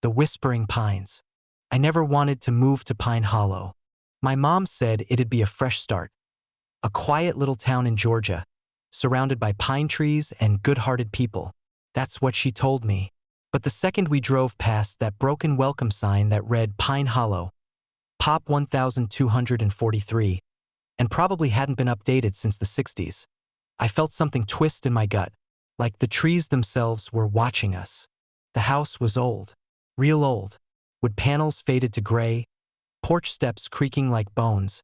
the Whispering Pines. I never wanted to move to Pine Hollow. My mom said it'd be a fresh start. A quiet little town in Georgia, surrounded by pine trees and good-hearted people. That's what she told me. But the second we drove past that broken welcome sign that read Pine Hollow, Pop 1243, and probably hadn't been updated since the 60s, I felt something twist in my gut, like the trees themselves were watching us. The house was old, real old, wood panels faded to gray, porch steps creaking like bones,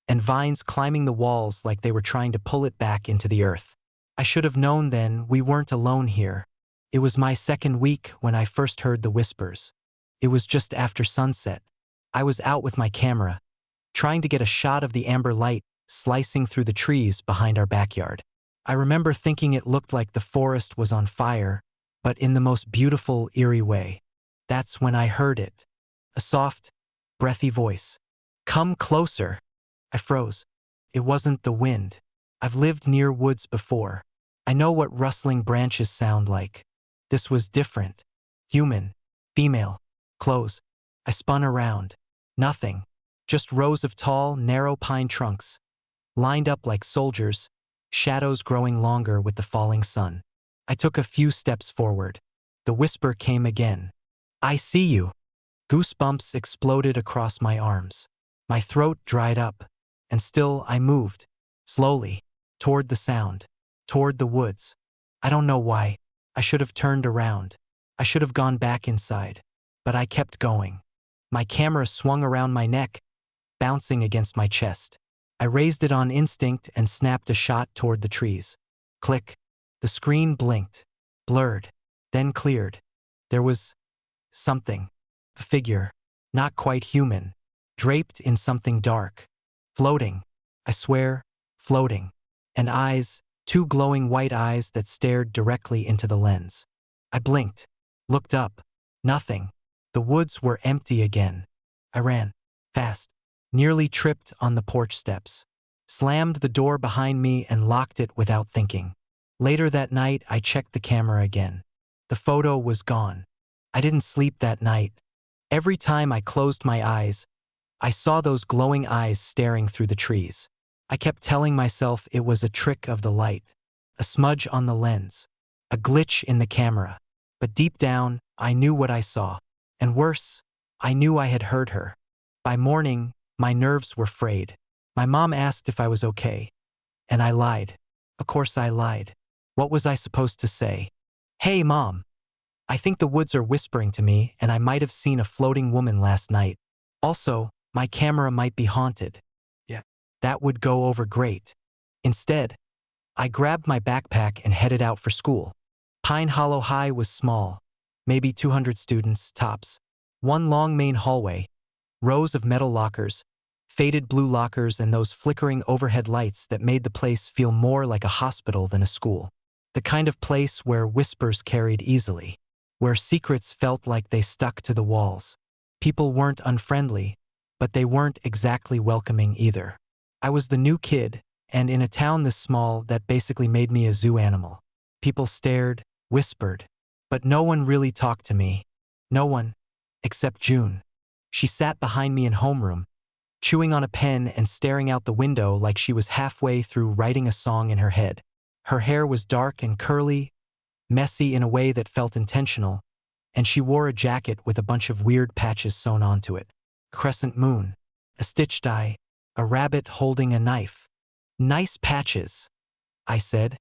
and vines climbing the walls like they were trying to pull it back into the earth. I should have known then we weren't alone here. It was my second week when I first heard the whispers. It was just after sunset. I was out with my camera, trying to get a shot of the amber light slicing through the trees behind our backyard. I remember thinking it looked like the forest was on fire, but in the most beautiful, eerie way. That's when I heard it. A soft, breathy voice. "Come closer." I froze. It wasn't the wind. I've lived near woods before. I know what rustling branches sound like. This was different. Human. Female. Clothes. I spun around. Nothing. Just rows of tall, narrow pine trunks, lined up like soldiers, shadows growing longer with the falling sun. I took a few steps forward. The whisper came again. "I see you." Goosebumps exploded across my arms. My throat dried up, and still I moved, slowly, toward the sound, toward the woods. I don't know why. I should have turned around. I should have gone back inside. But I kept going. My camera swung around my neck, bouncing against my chest. I raised it on instinct and snapped a shot toward the trees. Click. The screen blinked, blurred, then cleared. There was something. A figure, not quite human, draped in something dark. Floating. I swear, floating. And eyes, two glowing white eyes that stared directly into the lens. I blinked, looked up. Nothing. The woods were empty again. I ran, fast, nearly tripped on the porch steps, slammed the door behind me and locked it without thinking. Later that night, I checked the camera again. The photo was gone. I didn't sleep that night. Every time I closed my eyes, I saw those glowing eyes staring through the trees. I kept telling myself it was a trick of the light, a smudge on the lens, a glitch in the camera. But deep down, I knew what I saw. And worse, I knew I had heard her. By morning, my nerves were frayed. My mom asked if I was okay. And I lied. Of course I lied. What was I supposed to say? "Hey, Mom. I think the woods are whispering to me and I might have seen a floating woman last night. Also, my camera might be haunted." Yeah. That would go over great. Instead, I grabbed my backpack and headed out for school. Pine Hollow High was small, maybe 200 students, tops. One long main hallway, rows of metal lockers, faded blue lockers and those flickering overhead lights that made the place feel more like a hospital than a school. The kind of place where whispers carried easily, where secrets felt like they stuck to the walls. People weren't unfriendly, but they weren't exactly welcoming either. I was the new kid, and in a town this small that basically made me a zoo animal. People stared, whispered, but no one really talked to me. No one, except June. She sat behind me in homeroom, chewing on a pen and staring out the window like she was halfway through writing a song in her head. Her hair was dark and curly, messy in a way that felt intentional, and she wore a jacket with a bunch of weird patches sewn onto it. Crescent moon, a stitched eye, a rabbit holding a knife. "Nice patches," I said,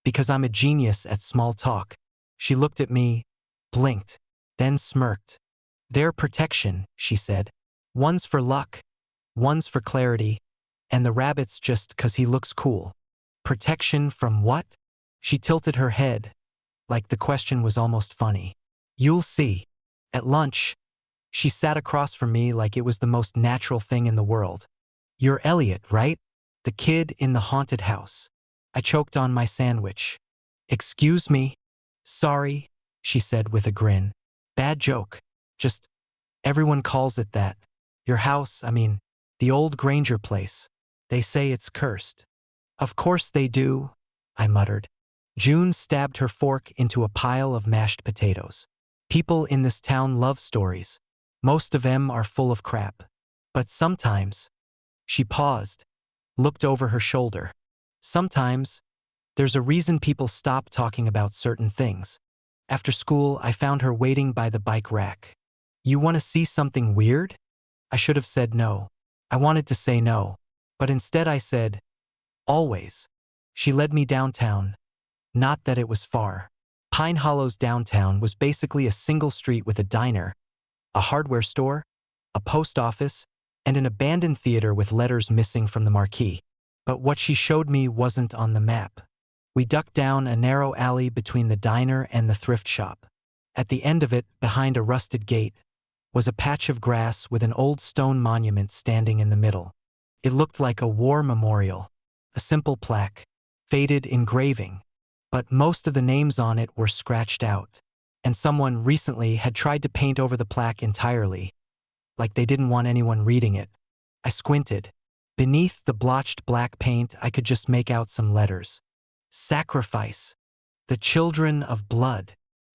because I'm a genius at small talk. She looked at me, blinked, then smirked. "They're protection," she said. "One's for luck, one's for clarity, and the rabbit's just 'cause he looks cool." Protection from what? She tilted her head, like the question was almost funny. "You'll see." At lunch, she sat across from me like it was the most natural thing in the world. "You're Elliot, right? The kid in the haunted house." I choked on my sandwich. "Excuse me?" "Sorry," she said with a grin. "Bad joke. Just, everyone calls it that. Your house, I mean, the old Granger place. They say it's cursed." "Of course they do," I muttered. June stabbed her fork into a pile of mashed potatoes. People in this town love stories. Most of them are full of crap. But sometimes, she paused, looked over her shoulder. Sometimes, there's a reason people stop talking about certain things. After school, I found her waiting by the bike rack. You want to see something weird? I should have said no. I wanted to say no. But instead I said, always. She led me downtown. Not that it was far. Pine Hollow's downtown was basically a single street with a diner, a hardware store, a post office, and an abandoned theater with letters missing from the marquee. But what she showed me wasn't on the map. We ducked down a narrow alley between the diner and the thrift shop. At the end of it, behind a rusted gate, was a patch of grass with an old stone monument standing in the middle. It looked like a war memorial, a simple plaque, faded engraving, but most of the names on it were scratched out, and someone recently had tried to paint over the plaque entirely, like they didn't want anyone reading it. I squinted. Beneath the blotched black paint, I could just make out some letters. Sacrifice. The children of blood.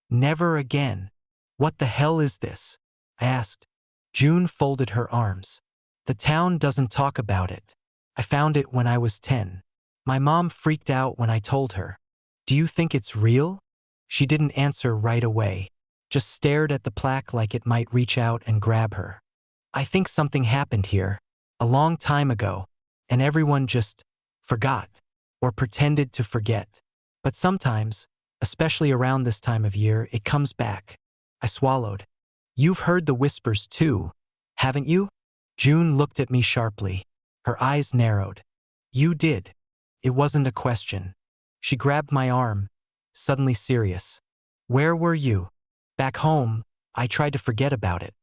Never again. What the hell is this? I asked. June folded her arms. The town doesn't talk about it. I found it when I was 10. My mom freaked out when I told her. Do you think it's real? She didn't answer right away, just stared at the plaque like it might reach out and grab her. I think something happened here, a long time ago, and everyone just forgot, or pretended to forget. But sometimes, especially around this time of year, it comes back. I swallowed. You've heard the whispers too, haven't you? June looked at me sharply. Her eyes narrowed. You did. It wasn't a question. She grabbed my arm, suddenly serious. Where were you? Back home. I tried to forget about it.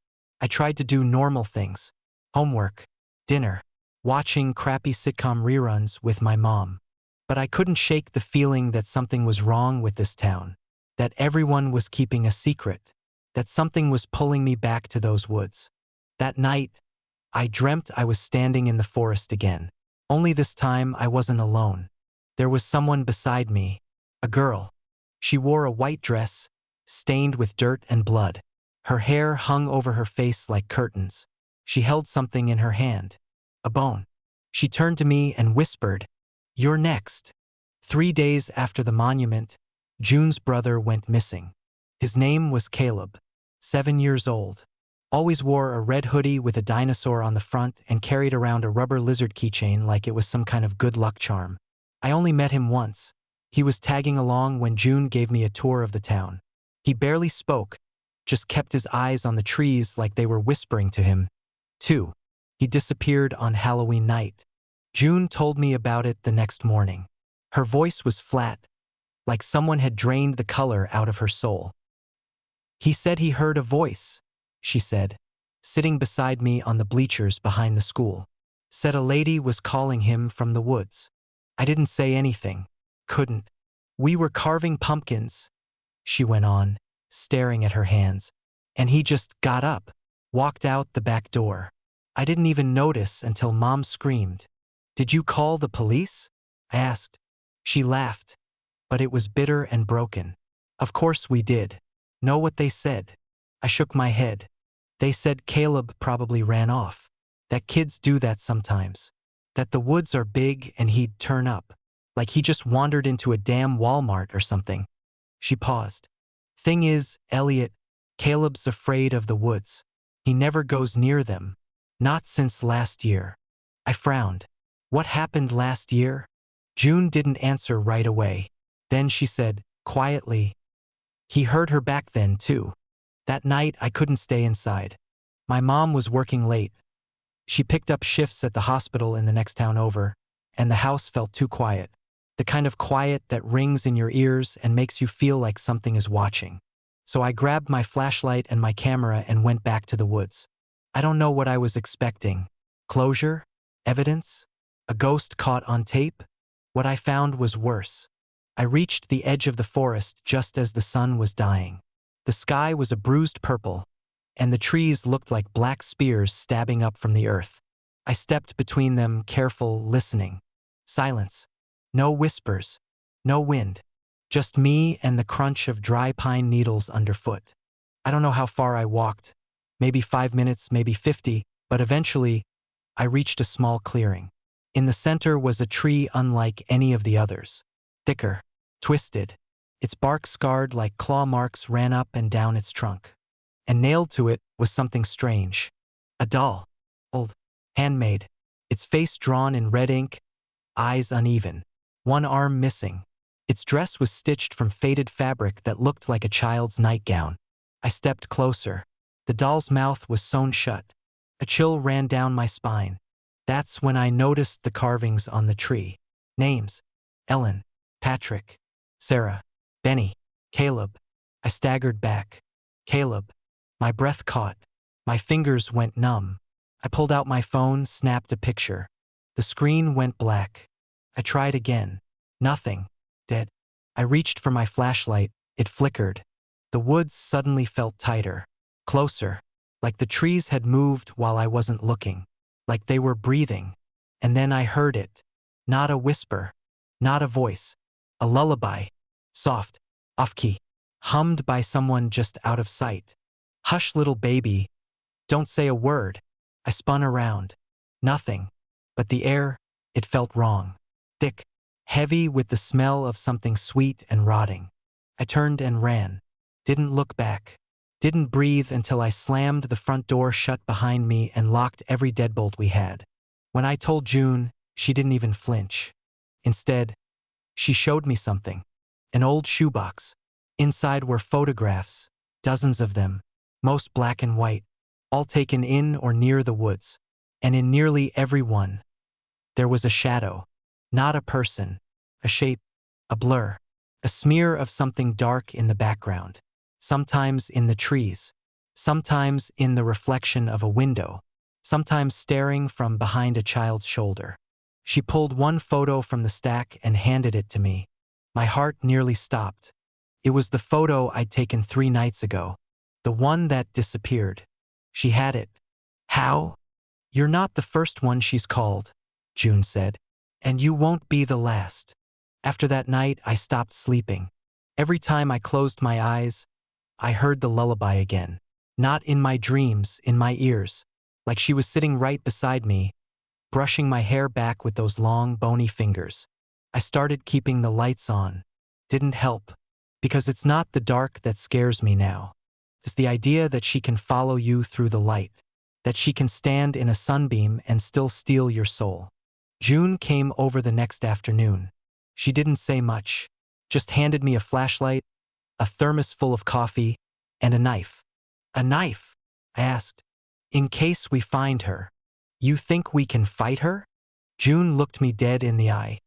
I tried to do normal things. Homework, dinner, watching crappy sitcom reruns with my mom. But I couldn't shake the feeling that something was wrong with this town, that everyone was keeping a secret, that something was pulling me back to those woods. That night, I dreamt I was standing in the forest again. Only this time I wasn't alone. There was someone beside me, a girl. She wore a white dress, stained with dirt and blood. Her hair hung over her face like curtains. She held something in her hand, a bone. She turned to me and whispered, "You're next." 3 days after the monument, June's brother went missing. His name was Caleb, 7 years old. Always wore a red hoodie with a dinosaur on the front and carried around a rubber lizard keychain like it was some kind of good luck charm. I only met him once. He was tagging along when June gave me a tour of the town. He barely spoke, just kept his eyes on the trees like they were whispering to him. 2. He disappeared on Halloween night. June told me about it the next morning. Her voice was flat, like someone had drained the color out of her soul. He said he heard a voice, she said, sitting beside me on the bleachers behind the school. Said a lady was calling him from the woods. I didn't say anything. Couldn't. We were carving pumpkins, she went on, staring at her hands, and he just got up, walked out the back door. I didn't even notice until Mom screamed. Did you call the police? I asked. She laughed, but it was bitter and broken. Of course we did. Know what they said? I shook my head. They said Caleb probably ran off. That kids do that sometimes. That the woods are big and he'd turn up. Like he just wandered into a damn Walmart or something. She paused. Thing is, Elliot, Caleb's afraid of the woods. He never goes near them. Not since last year. I frowned. What happened last year? June didn't answer right away. Then she said, quietly, he heard her back then too. That night I couldn't stay inside. My mom was working late. She picked up shifts at the hospital in the next town over, and the house felt too quiet. The kind of quiet that rings in your ears and makes you feel like something is watching. So I grabbed my flashlight and my camera and went back to the woods. I don't know what I was expecting. Closure? Evidence? A ghost caught on tape? What I found was worse. I reached the edge of the forest just as the sun was dying. The sky was a bruised purple, and the trees looked like black spears stabbing up from the earth. I stepped between them, careful, listening. Silence. No whispers. No wind. Just me and the crunch of dry pine needles underfoot. I don't know how far I walked. Maybe 5 minutes, maybe 50, but eventually, I reached a small clearing. In the center was a tree unlike any of the others. Thicker, twisted. Its bark scarred like claw marks ran up and down its trunk. And nailed to it was something strange. A doll. Old. Handmade. Its face drawn in red ink, eyes uneven. One arm missing. Its dress was stitched from faded fabric that looked like a child's nightgown. I stepped closer. The doll's mouth was sewn shut. A chill ran down my spine. That's when I noticed the carvings on the tree. Names: Ellen, Patrick, Sarah, Benny, Caleb. I staggered back. Caleb. My breath caught. My fingers went numb. I pulled out my phone, snapped a picture. The screen went black. I tried again. Nothing. Dead. I reached for my flashlight. It flickered. The woods suddenly felt tighter. Closer. Like the trees had moved while I wasn't looking. Like they were breathing. And then I heard it. Not a whisper. Not a voice. A lullaby. Soft. Off-key. Hummed by someone just out of sight. Hush, little baby. Don't say a word. I spun around. Nothing. But the air, it felt wrong. Thick. Heavy with the smell of something sweet and rotting. I turned and ran. Didn't look back. Didn't breathe until I slammed the front door shut behind me and locked every deadbolt we had. When I told June, she didn't even flinch. Instead, she showed me something. An old shoebox. Inside were photographs, dozens of them, most black and white, all taken in or near the woods. And in nearly every one, there was a shadow. Not a person, a shape, a blur, a smear of something dark in the background. Sometimes in the trees, sometimes in the reflection of a window, sometimes staring from behind a child's shoulder. She pulled one photo from the stack and handed it to me. My heart nearly stopped. It was the photo I'd taken 3 nights ago, the one that disappeared. She had it. How? You're not the first one she's called, June said. And you won't be the last. After that night, I stopped sleeping. Every time I closed my eyes, I heard the lullaby again. Not in my dreams, in my ears. Like she was sitting right beside me, brushing my hair back with those long, bony fingers. I started keeping the lights on. Didn't help. Because it's not the dark that scares me now. It's the idea that she can follow you through the light. That she can stand in a sunbeam and still steal your soul. June came over the next afternoon. She didn't say much, just handed me a flashlight, a thermos full of coffee, and a knife. A knife? I asked. In case we find her. You think we can fight her? June looked me dead in the eye.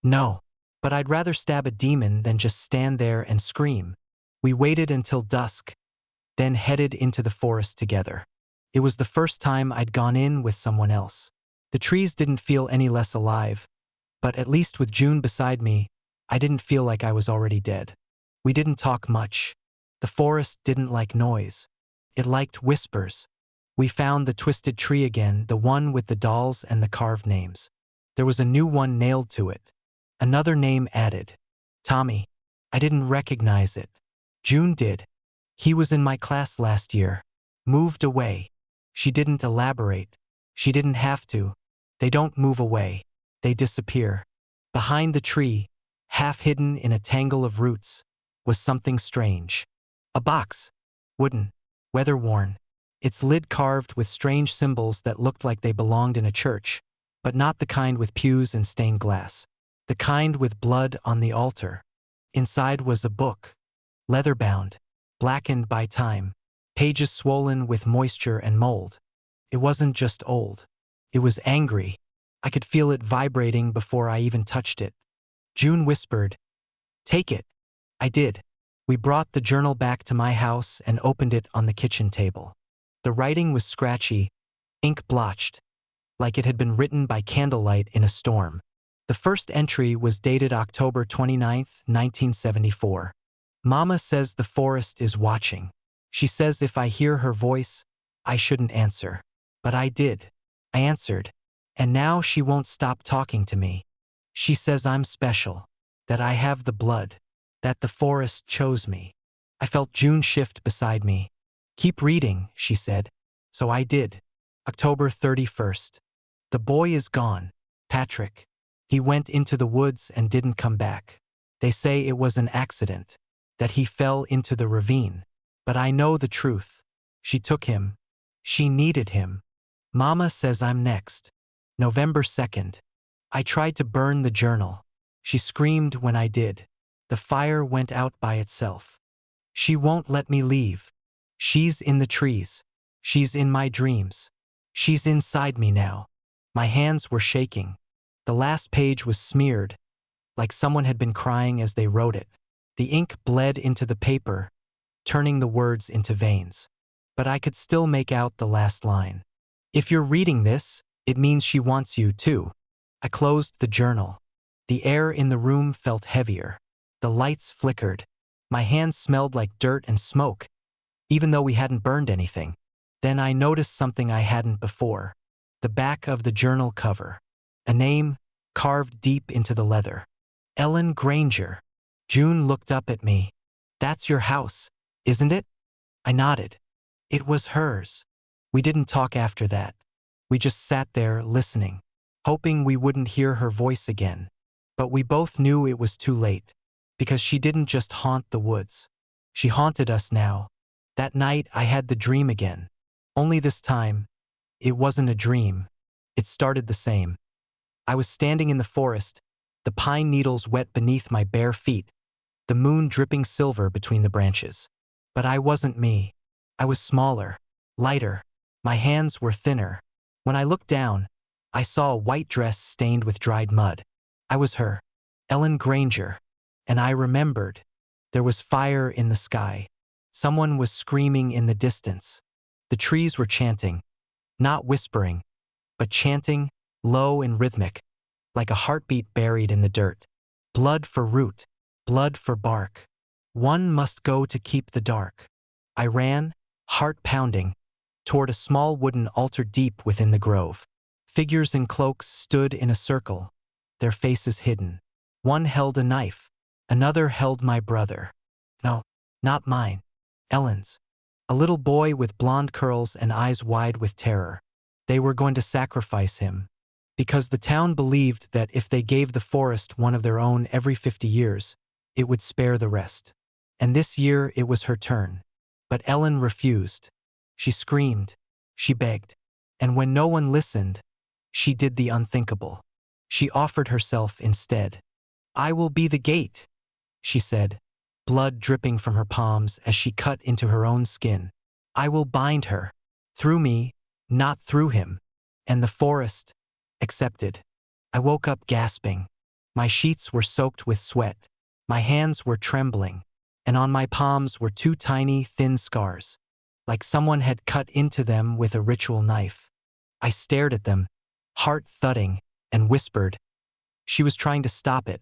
No, but I'd rather stab a demon than just stand there and scream. We waited until dusk, then headed into the forest together. It was the first time I'd gone in with someone else. The trees didn't feel any less alive, but at least with June beside me, I didn't feel like I was already dead. We didn't talk much. The forest didn't like noise. It liked whispers. We found the twisted tree again, the one with the dolls and the carved names. There was a new one nailed to it. Another name added. Tommy. I didn't recognize it. June did. He was in my class last year. Moved away. She didn't elaborate. She didn't have to. They don't move away. They disappear. Behind the tree, half hidden in a tangle of roots, was something strange. A box. Wooden. Weather-worn. Its lid carved with strange symbols that looked like they belonged in a church, but not the kind with pews and stained glass. The kind with blood on the altar. Inside was a book. Leather-bound. Blackened by time. Pages swollen with moisture and mold. It wasn't just old. It was angry. I could feel it vibrating before I even touched it. June whispered, "Take it." I did. We brought the journal back to my house and opened it on the kitchen table. The writing was scratchy, ink blotched, like it had been written by candlelight in a storm. The first entry was dated October 29th, 1974. Mama says the forest is watching. She says if I hear her voice, I shouldn't answer. But I did. I answered. And now she won't stop talking to me. She says I'm special, that I have the blood, that the forest chose me. I felt June shift beside me. Keep reading, she said. So I did. October 31st. The boy is gone. Patrick. He went into the woods and didn't come back. They say it was an accident, that he fell into the ravine. But I know the truth. She took him. She needed him. Mama says I'm next. November 2nd. I tried to burn the journal. She screamed when I did. The fire went out by itself. She won't let me leave. She's in the trees. She's in my dreams. She's inside me now. My hands were shaking. The last page was smeared, like someone had been crying as they wrote it. The ink bled into the paper, turning the words into veins. But I could still make out the last line. If you're reading this, it means she wants you too. I closed the journal. The air in the room felt heavier. The lights flickered. My hands smelled like dirt and smoke, even though we hadn't burned anything. Then I noticed something I hadn't before. The back of the journal cover. A name carved deep into the leather. Ellen Granger. June looked up at me. That's your house, isn't it? I nodded. It was hers. We didn't talk after that. We just sat there listening, hoping we wouldn't hear her voice again. But we both knew it was too late, because she didn't just haunt the woods. She haunted us now. That night I had the dream again. Only this time, it wasn't a dream. It started the same. I was standing in the forest, the pine needles wet beneath my bare feet, the moon dripping silver between the branches. But I wasn't me. I was smaller, lighter. My hands were thinner. When I looked down, I saw a white dress stained with dried mud. I was her, Ellen Granger. And I remembered. There was fire in the sky. Someone was screaming in the distance. The trees were chanting, not whispering, but chanting, low and rhythmic, like a heartbeat buried in the dirt. Blood for root, blood for bark. One must go to keep the dark. I ran, heart pounding, toward a small wooden altar deep within the grove. Figures in cloaks stood in a circle, their faces hidden. One held a knife. Another held my brother. No, not mine. Ellen's. A little boy with blonde curls and eyes wide with terror. They were going to sacrifice him, because the town believed that if they gave the forest one of their own every 50 years, it would spare the rest. And this year it was her turn. But Ellen refused. She screamed. She begged. And when no one listened, she did the unthinkable. She offered herself instead. I will be the gate, she said, blood dripping from her palms as she cut into her own skin. I will bind her. Through me, not through him. And the forest accepted. I woke up gasping. My sheets were soaked with sweat. My hands were trembling. And on my palms were two tiny, thin scars, like someone had cut into them with a ritual knife. I stared at them, heart thudding, and whispered. She was trying to stop it.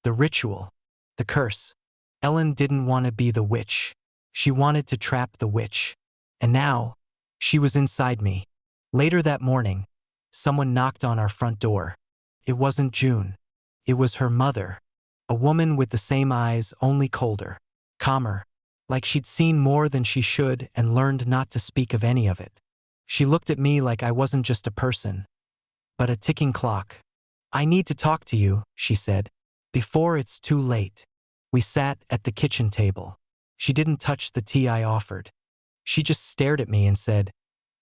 The ritual. The curse. Ellen didn't want to be the witch. She wanted to trap the witch. And now, she was inside me. Later that morning, someone knocked on our front door. It wasn't June. It was her mother. A woman with the same eyes, only colder. Calmer. Like she'd seen more than she should and learned not to speak of any of it. She looked at me like I wasn't just a person, but a ticking clock. I need to talk to you, she said, before it's too late. We sat at the kitchen table. She didn't touch the tea I offered. She just stared at me and said,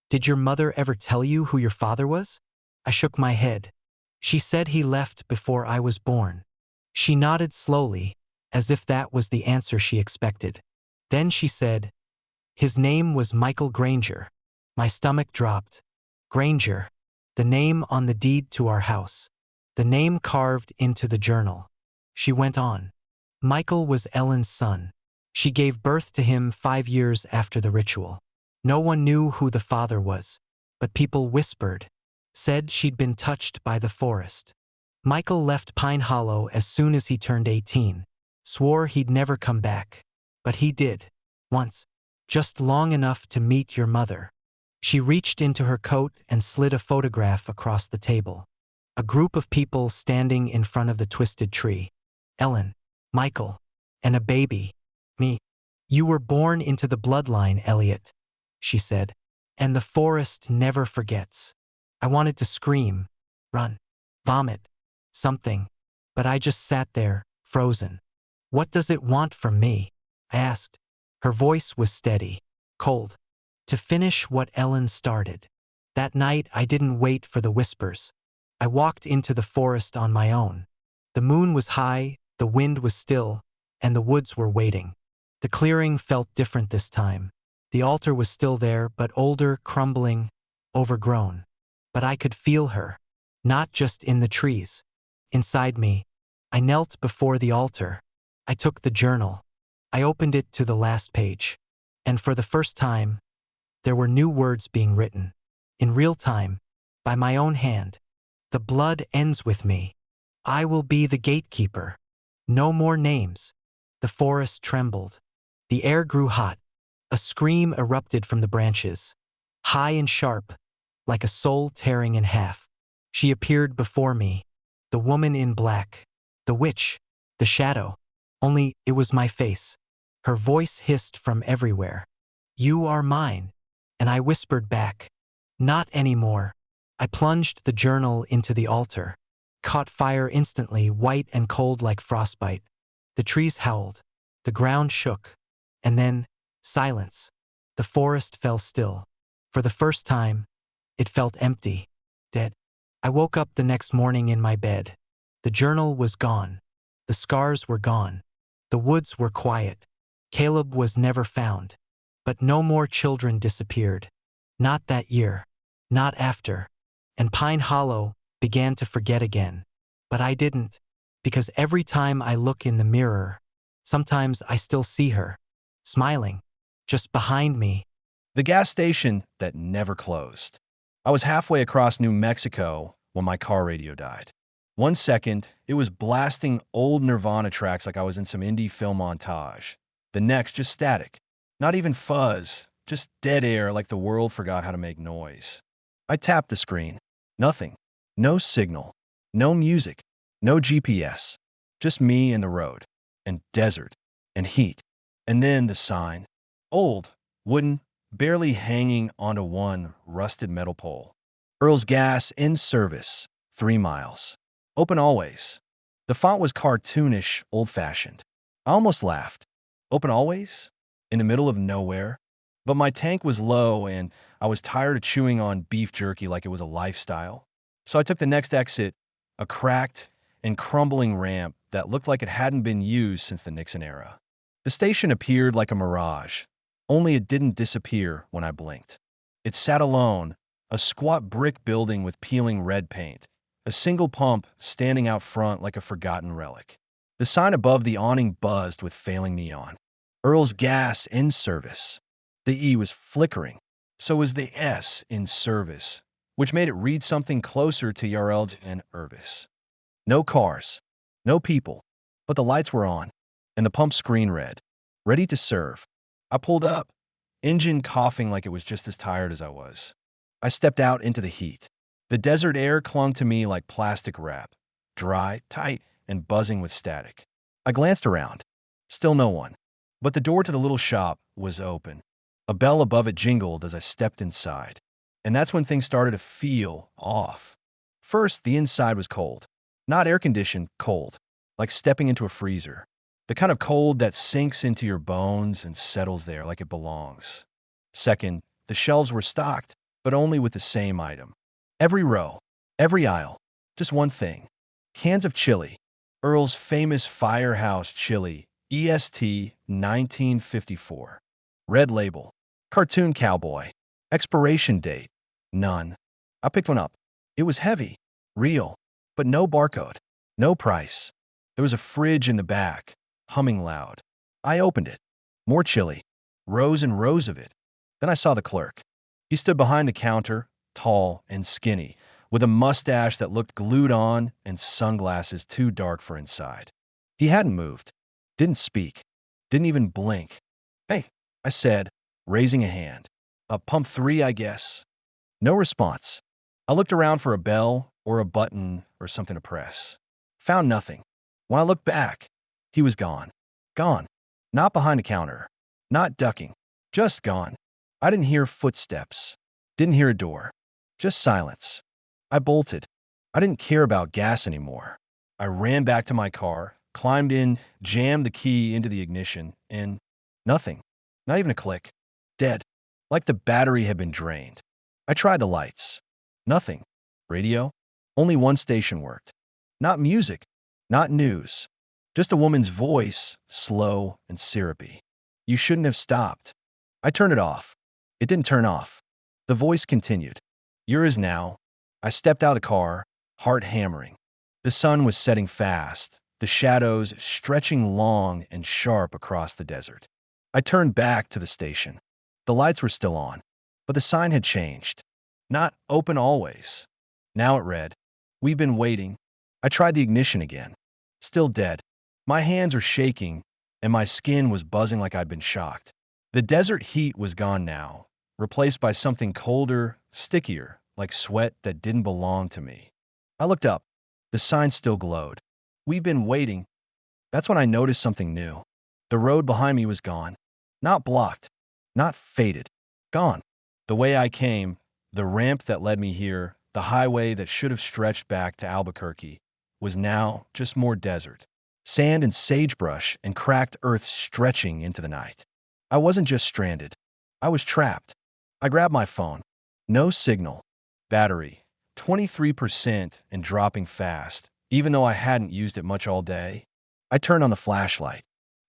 Did your mother ever tell you who your father was? I shook my head. She said he left before I was born. She nodded slowly, as if that was the answer she expected. Then she said, His name was Michael Granger. My stomach dropped. Granger, the name on the deed to our house. The name carved into the journal. She went on. Michael was Ellen's son. She gave birth to him 5 years after the ritual. No one knew who the father was, but people whispered, said she'd been touched by the forest. Michael left Pine Hollow as soon as he turned 18, swore he'd never come back. But he did. Once. Just long enough to meet your mother. She reached into her coat and slid a photograph across the table. A group of people standing in front of the twisted tree. Ellen, Michael, and a baby. Me. You were born into the bloodline, Elliot. she said. And the forest never forgets. I wanted to scream, run, vomit, something, but I just sat there, frozen. What does it want from me? I asked. Her voice was steady, cold. To finish what Ellen started. That night, I didn't wait for the whispers. I walked into the forest on my own. The moon was high, the wind was still, and the woods were waiting. The clearing felt different this time. The altar was still there, but older, crumbling, overgrown. But I could feel her, not just in the trees. Inside me, I knelt before the altar. I took the journal. I opened it to the last page. And for the first time, there were new words being written. In real time, by my own hand. The blood ends with me. I will be the gatekeeper. No more names. The forest trembled. The air grew hot. A scream erupted from the branches. High and sharp, like a soul tearing in half. She appeared before me. The woman in black. The witch. The shadow. Only it was my face. Her voice hissed from everywhere. You are mine. And I whispered back. Not anymore. I plunged the journal into the altar. Caught fire instantly, white and cold like frostbite. The trees howled. The ground shook. And then, silence. The forest fell still. For the first time, it felt empty, dead. I woke up the next morning in my bed. The journal was gone. The scars were gone. The woods were quiet. Caleb was never found. But no more children disappeared. Not that year. Not after. And Pine Hollow began to forget again. But I didn't, because every time I look in the mirror, sometimes I still see her, smiling, just behind me. The gas station that never closed. I was halfway across New Mexico when my car radio died. 1 second, it was blasting old Nirvana tracks like I was in some indie film montage. The next, just static. Not even fuzz, just dead air like the world forgot how to make noise. I tapped the screen. Nothing. No signal. No music. No GPS. Just me and the road. And desert. And heat. And then the sign. Old. Wooden. Barely hanging onto one rusted metal pole. Earl's Gas in service. 3 miles. Open always. The font was cartoonish, old-fashioned. I almost laughed. Open always? In the middle of nowhere? But my tank was low and I was tired of chewing on beef jerky like it was a lifestyle. So I took the next exit, a cracked and crumbling ramp that looked like it hadn't been used since the Nixon era. The station appeared like a mirage, only it didn't disappear when I blinked. It sat alone, a squat brick building with peeling red paint, a single pump standing out front like a forgotten relic. The sign above the awning buzzed with failing neon. Earl's Gas in service. The E was flickering. So was the S in service, which made it read something closer to Yareld and Irvis. No cars, no people, but the lights were on, and the pump screen read, ready to serve. I pulled up, engine coughing like it was just as tired as I was. I stepped out into the heat. The desert air clung to me like plastic wrap, dry, tight, and buzzing with static. I glanced around. Still no one. But the door to the little shop was open. A bell above it jingled as I stepped inside. And that's when things started to feel off. First, the inside was cold. Not air-conditioned, cold. Like stepping into a freezer. The kind of cold that sinks into your bones and settles there like it belongs. Second, the shelves were stocked, but only with the same item. Every row, every aisle, just one thing. Cans of chili. Earl's famous Firehouse chili, EST 1954. Red label. Cartoon cowboy. Expiration date. None. I picked one up. It was heavy. Real. But no barcode. No price. There was a fridge in the back, humming loud. I opened it. More chili. Rows and rows of it. Then I saw the clerk. He stood behind the counter, tall and skinny, with a mustache that looked glued on and sunglasses too dark for inside. He hadn't moved. Didn't speak. Didn't even blink. Hey, I said, raising a hand. Pump 3, I guess. No response. I looked around for a bell or a button or something to press. Found nothing. When I looked back, he was gone. Gone. Not behind the counter. Not ducking. Just gone. I didn't hear footsteps, didn't hear a door, just silence. I bolted. I didn't care about gas anymore. I ran back to my car, climbed in, jammed the key into the ignition, and nothing. Not even a click. Dead. Like the battery had been drained. I tried the lights. Nothing. Radio? Only one station worked. Not music. Not news. Just a woman's voice, slow and syrupy. You shouldn't have stopped. I turned it off. It didn't turn off. The voice continued. Yours now. I stepped out of the car, heart hammering. The sun was setting fast, the shadows stretching long and sharp across the desert. I turned back to the station. The lights were still on, but the sign had changed. Not open always. Now it read, We've been waiting. I tried the ignition again. Still dead. My hands were shaking, and my skin was buzzing like I'd been shocked. The desert heat was gone now, replaced by something colder, stickier, like sweat that didn't belong to me. I looked up. The sign still glowed. We've been waiting. That's when I noticed something new. The road behind me was gone. Not blocked. Not faded. Gone. The way I came, the ramp that led me here, the highway that should have stretched back to Albuquerque, was now just more desert. Sand and sagebrush and cracked earth stretching into the night. I wasn't just stranded. I was trapped. I grabbed my phone. No signal. Battery, 23% and dropping fast, even though I hadn't used it much all day. I turned on the flashlight.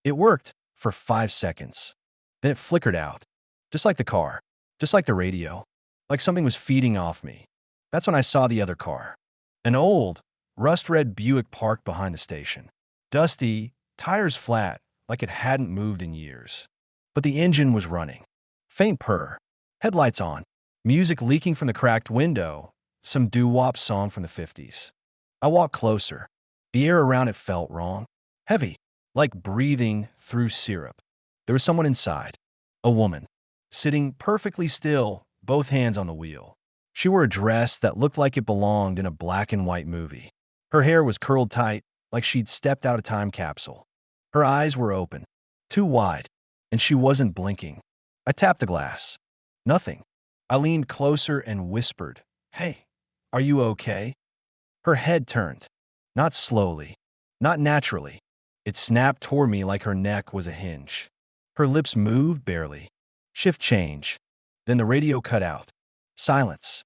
It worked for 5 seconds. Then it flickered out. Just like the car. Just like the radio. Like something was feeding off me. That's when I saw the other car. An old, rust-red Buick parked behind the station. Dusty, tires flat, like it hadn't moved in years. But the engine was running. Faint purr. Headlights on. Music leaking from the cracked window. Some doo-wop song from the 50s. I walked closer. The air around it felt wrong. Heavy. Like breathing through syrup. There was someone inside. A woman. Sitting perfectly still, both hands on the wheel. She wore a dress that looked like it belonged in a black and white movie. Her hair was curled tight, like she'd stepped out a time capsule. Her eyes were open, too wide, and she wasn't blinking. I tapped the glass. Nothing. I leaned closer and whispered, "Hey, are you okay?" Her head turned. Not slowly. Not naturally. It snapped toward me like her neck was a hinge. Her lips moved barely. Shift change. Then the radio cut out. Silence.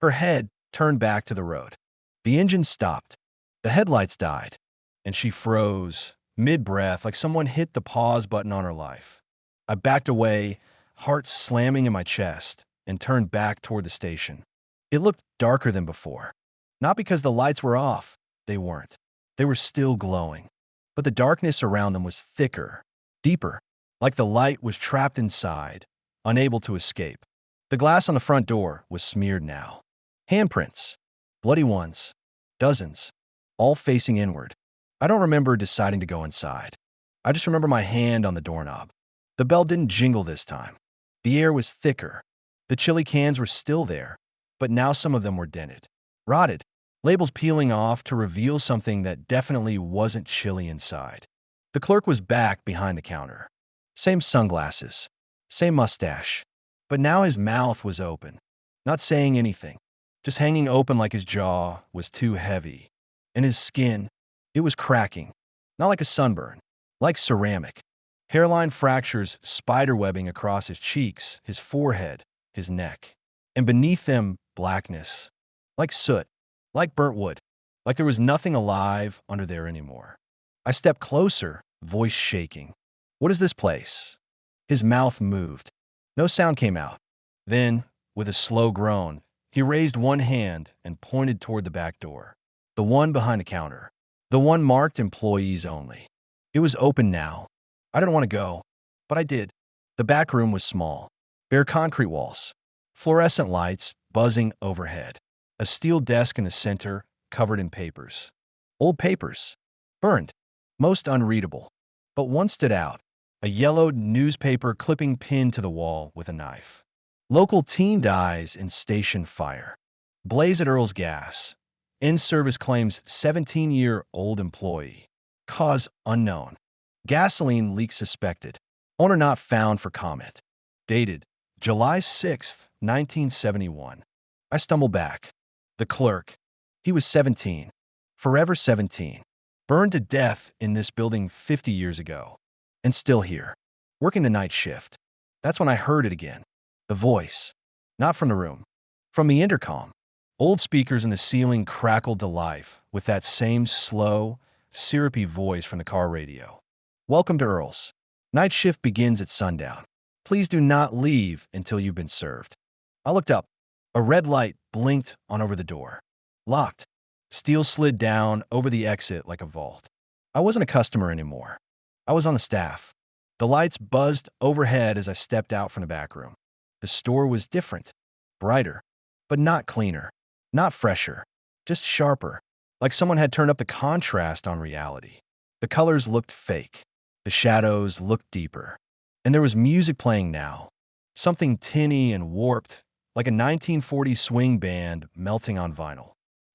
Her head turned back to the road. The engine stopped. The headlights died. And she froze, mid-breath, like someone hit the pause button on her life. I backed away, heart slamming in my chest, and turned back toward the station. It looked darker than before. Not because the lights were off. They weren't. They were still glowing. But the darkness around them was thicker, deeper, like the light was trapped inside, unable to escape. The glass on the front door was smeared now. Handprints. Bloody ones. Dozens. All facing inward. I don't remember deciding to go inside. I just remember my hand on the doorknob. The bell didn't jingle this time. The air was thicker. The chili cans were still there, but now some of them were dented. Rotted. Labels peeling off to reveal something that definitely wasn't chili inside. The clerk was back behind the counter. Same sunglasses. Same mustache. But now his mouth was open. Not saying anything. Just hanging open like his jaw was too heavy. And his skin, it was cracking. Not like a sunburn. Like ceramic. Hairline fractures spiderwebbing across his cheeks, his forehead, his neck. And beneath them, blackness. Like soot. Like burnt wood. Like there was nothing alive under there anymore. I stepped closer, voice shaking. What is this place? His mouth moved. No sound came out. Then, with a slow groan, he raised one hand and pointed toward the back door. The one behind the counter. The one marked employees only. It was open now. I didn't want to go, but I did. The back room was small. Bare concrete walls. Fluorescent lights buzzing overhead. A steel desk in the center, covered in papers. Old papers. Burned. Most unreadable. But one stood out. A yellowed newspaper clipping pinned to the wall with a knife. Local teen dies in station fire. Blaze at Earl's Gas. In-service claims 17-year-old employee. Cause unknown. Gasoline leak suspected. Owner not found for comment. Dated July 6th, 1971. I stumble back. The clerk. He was 17. Forever 17. Burned to death in this building 50 years ago. And still here. Working the night shift. That's when I heard it again. The voice. Not from the room. From the intercom. Old speakers in the ceiling crackled to life with that same slow, syrupy voice from the car radio. Welcome to Earl's. Night shift begins at sundown. Please do not leave until you've been served. I looked up. A red light blinked on over the door. Locked. Steel slid down over the exit like a vault. I wasn't a customer anymore. I was on the staff. The lights buzzed overhead as I stepped out from the back room. The store was different. Brighter. But not cleaner. Not fresher. Just sharper. Like someone had turned up the contrast on reality. The colors looked fake. The shadows looked deeper. And there was music playing now. Something tinny and warped, like a 1940s swing band melting on vinyl.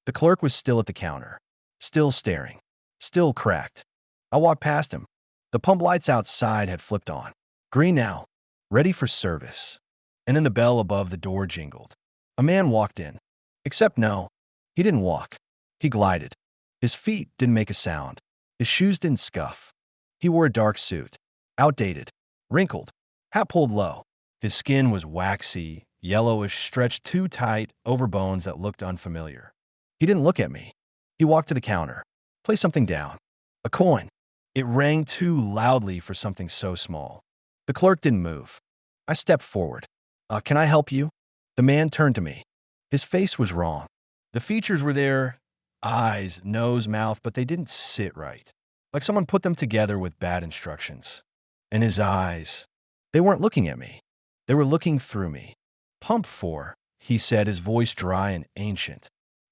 The clerk was still at the counter. Still staring. Still cracked. I walked past him. The pump lights outside had flipped on. Green now. Ready for service. And then the bell above the door jingled. A man walked in. Except no, he didn't walk. He glided. His feet didn't make a sound. His shoes didn't scuff. He wore a dark suit. Outdated. Wrinkled. Hat pulled low. His skin was waxy, yellowish, stretched too tight over bones that looked unfamiliar. He didn't look at me. He walked to the counter. Placed something down. A coin. It rang too loudly for something so small. The clerk didn't move. I stepped forward. Can I help you? The man turned to me. His face was wrong. The features were there, eyes, nose, mouth, but they didn't sit right. Like someone put them together with bad instructions. And his eyes, they weren't looking at me. They were looking through me. Pump 4, he said, his voice dry and ancient.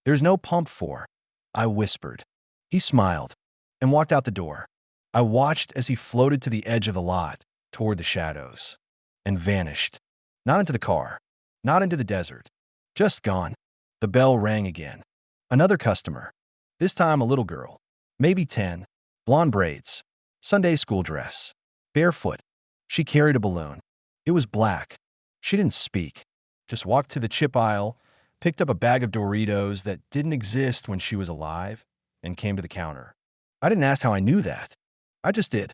There's no pump 4, I whispered. He smiled and walked out the door. I watched as he floated to the edge of the lot, toward the shadows, and vanished. Not into the car, not into the desert, just gone. The bell rang again. Another customer, this time a little girl, maybe 10, blonde braids, Sunday school dress, barefoot. She carried a balloon. It was black. She didn't speak, just walked to the chip aisle, picked up a bag of Doritos that didn't exist when she was alive, and came to the counter. I didn't ask how I knew that. I just did.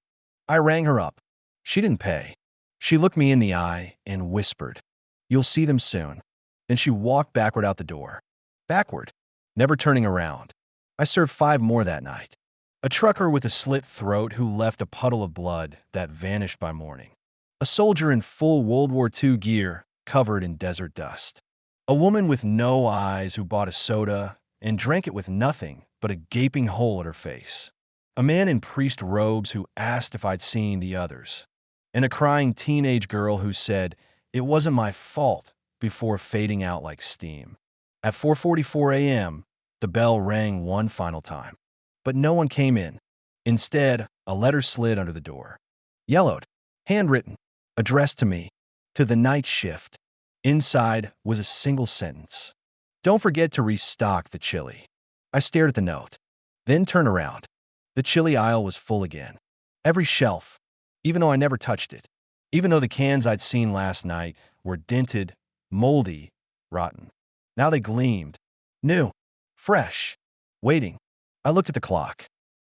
I rang her up. She didn't pay. She looked me in the eye and whispered, "You'll see them soon." Then she walked backward out the door. Backward, never turning around. I served 5 more that night. A trucker with a slit throat who left a puddle of blood that vanished by morning. A soldier in full World War II gear covered in desert dust. A woman with no eyes who bought a soda and drank it with nothing but a gaping hole at her face. A man in priest robes who asked if I'd seen the others. And a crying teenage girl who said, "It wasn't my fault," before fading out like steam. At 4:44 a.m., the bell rang one final time. But no one came in. Instead, a letter slid under the door. Yellowed, handwritten, addressed to me, to the night shift. Inside was a single sentence. "Don't forget to restock the chili." I stared at the note, then turned around. The chili aisle was full again. Every shelf, even though I never touched it. Even though the cans I'd seen last night were dented, moldy, rotten. Now they gleamed. New. Fresh. Waiting. I looked at the clock.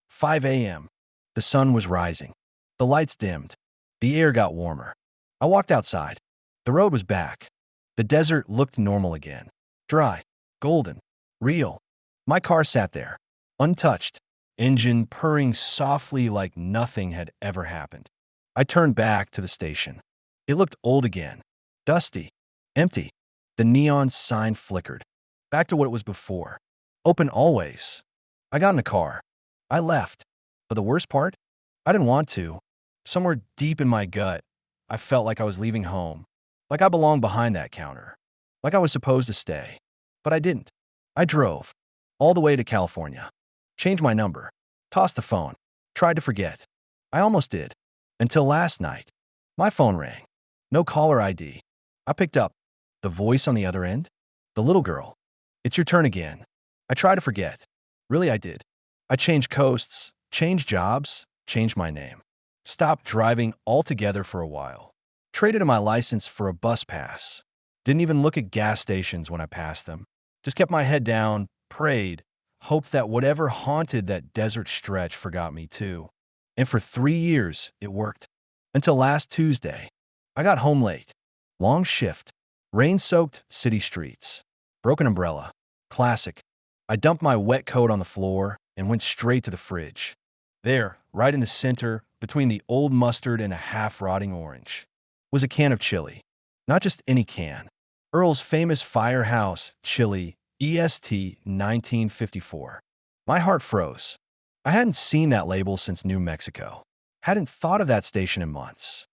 5 a.m. The sun was rising. The lights dimmed. The air got warmer. I walked outside. The road was back. The desert looked normal again. Dry. Golden. Real. My car sat there. Untouched. Engine purring softly like nothing had ever happened. I turned back to the station. It looked old again. Dusty. Empty. The neon sign flickered. Back to what it was before. Open always. I got in the car. I left. But the worst part? I didn't want to. Somewhere deep in my gut, I felt like I was leaving home. Like I belonged behind that counter. Like I was supposed to stay. But I didn't. I drove. All the way to California. Changed my number. Tossed the phone. Tried to forget. I almost did. Until last night. My phone rang. No caller ID. I picked up. The voice on the other end? The little girl. "It's your turn again." I tried to forget. Really, I did. I changed coasts, changed jobs, changed my name. Stopped driving altogether for a while. Traded in my license for a bus pass. Didn't even look at gas stations when I passed them. Just kept my head down, prayed, hoped that whatever haunted that desert stretch forgot me too. And for 3 years, it worked. Until last Tuesday. I got home late. Long shift. Rain-soaked city streets. Broken umbrella. Classic. I dumped my wet coat on the floor and went straight to the fridge. There, right in the center, between the old mustard and a half-rotting orange, was a can of chili. Not just any can. Earl's famous Firehouse Chili EST 1954. My heart froze. I hadn't seen that label since New Mexico. Hadn't thought of that station in months.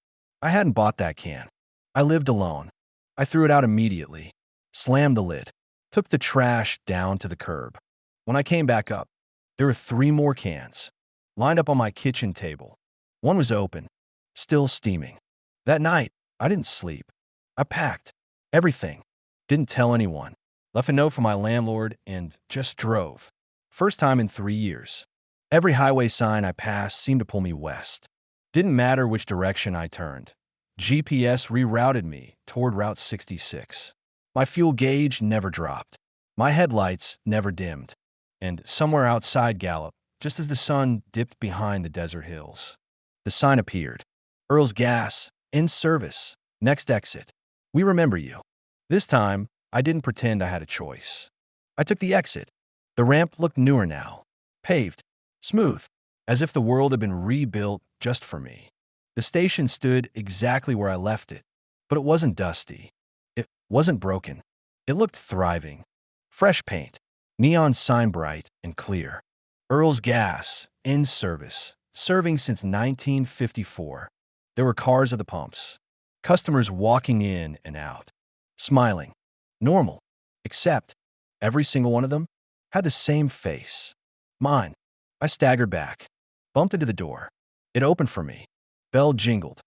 I hadn't bought that can. I lived alone. I threw it out immediately, slammed the lid, took the trash down to the curb. When I came back up, there were 3 more cans, lined up on my kitchen table. One was open, still steaming. That night, I didn't sleep. I packed everything, didn't tell anyone, left a note for my landlord, and just drove. First time in 3 years. Every highway sign I passed seemed to pull me west. Didn't matter which direction I turned. GPS rerouted me toward Route 66. My fuel gauge never dropped. My headlights never dimmed. And somewhere outside Gallup, just as the sun dipped behind the desert hills, the sign appeared. Earl's Gas, in service, next exit. We remember you. This time, I didn't pretend I had a choice. I took the exit. The ramp looked newer now. Paved. Smooth. As if the world had been rebuilt just for me. The station stood exactly where I left it. But it wasn't dusty. It wasn't broken. It looked thriving. Fresh paint. Neon sign bright and clear. Earl's Gas, in service. Serving since 1954. There were cars at the pumps. Customers walking in and out. Smiling. Normal. Except, every single one of them had the same face. Mine. I staggered back. Bumped into the door. It opened for me. Bell jingled.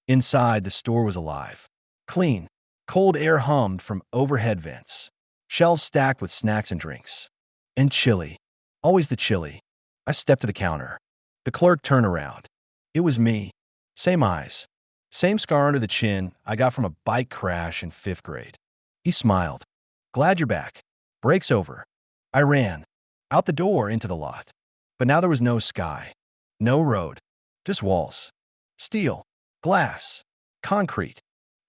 Inside, the store was alive. Clean. Cold air hummed from overhead vents. Shelves stacked with snacks and drinks. And chili. Always the chili. I stepped to the counter. The clerk turned around. It was me. Same eyes. Same scar under the chin I got from a bike crash in 5th grade. He smiled. Glad you're back. Break's over. I ran. Out the door into the lot. But now there was no sky. No road. Just walls. Steel. Glass. Concrete.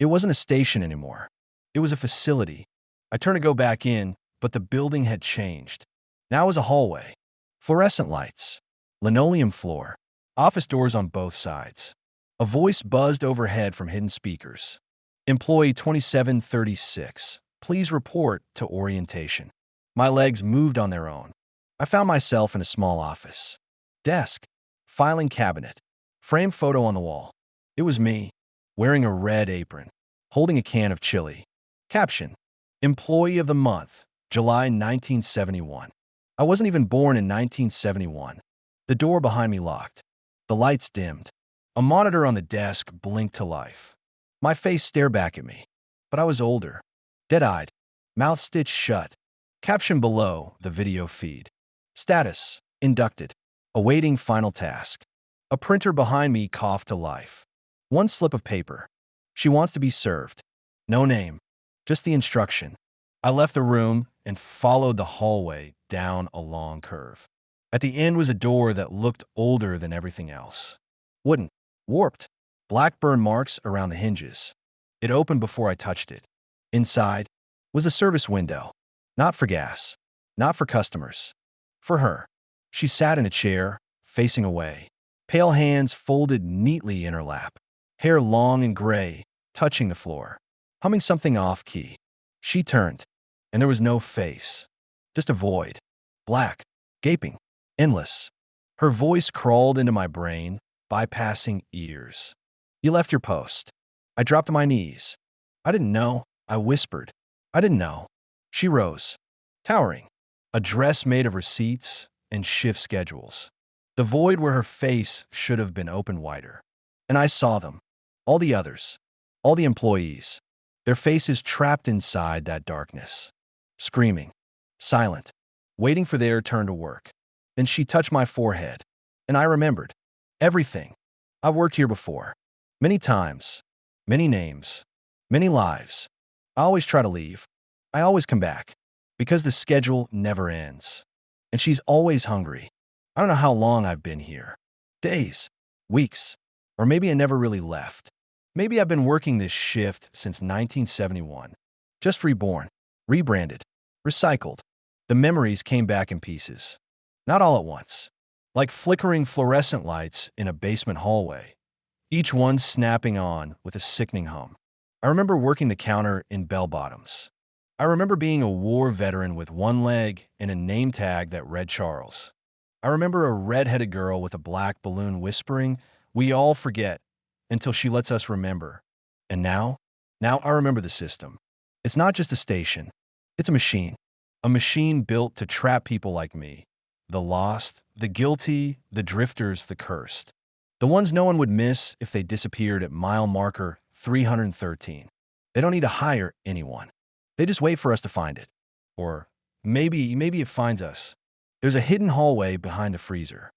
It wasn't a station anymore. It was a facility. I turned to go back in, but the building had changed. Now it was a hallway. Fluorescent lights. Linoleum floor. Office doors on both sides. A voice buzzed overhead from hidden speakers. Employee 2736, please report to orientation. My legs moved on their own. I found myself in a small office. Desk. Filing cabinet. Framed photo on the wall. It was me, wearing a red apron, holding a can of chili. Caption. Employee of the month, July 1971. I wasn't even born in 1971. The door behind me locked. The lights dimmed. A monitor on the desk blinked to life. My face stared back at me, but I was older. Dead-eyed. Mouth stitched shut. Caption below the video feed. Status. Inducted. Awaiting final task. A printer behind me coughed to life. One slip of paper. She wants to be served. No name. Just the instruction. I left the room and followed the hallway down a long curve. At the end was a door that looked older than everything else. Wooden. Warped. Black burn marks around the hinges. It opened before I touched it. Inside was a service window. Not for gas. Not for customers. For her. She sat in a chair, facing away. Pale hands folded neatly in her lap. Hair long and gray, touching the floor. Humming something off-key. She turned, and there was no face. Just a void. Black. Gaping. Endless. Her voice crawled into my brain, bypassing ears. You left your post. I dropped to my knees. I didn't know. I whispered. I didn't know. She rose. Towering. A dress made of receipts and shift schedules. The void where her face should have been open wider. And I saw them. All the others. All the employees. Their faces trapped inside that darkness. Screaming. Silent. Waiting for their turn to work. Then she touched my forehead. And I remembered. Everything. I've worked here before. Many times. Many names, many lives. I always try to leave. I always come back. Because the schedule never ends. And she's always hungry. I don't know how long I've been here. Days, weeks, or maybe I never really left. Maybe I've been working this shift since 1971. Just reborn, rebranded, recycled. The memories came back in pieces. Not all at once. Like flickering fluorescent lights in a basement hallway, each one snapping on with a sickening hum. I remember working the counter in bell-bottoms. I remember being a war veteran with one leg and a name tag that read Charles. I remember a red-headed girl with a black balloon whispering, "We all forget," until she lets us remember. And now I remember the system. It's not just a station. It's a machine. A machine built to trap people like me. The lost, the guilty, the drifters, the cursed. The ones no one would miss if they disappeared at mile marker 313. They don't need to hire anyone. They just wait for us to find it. Or maybe it finds us. There's a hidden hallway behind the freezer.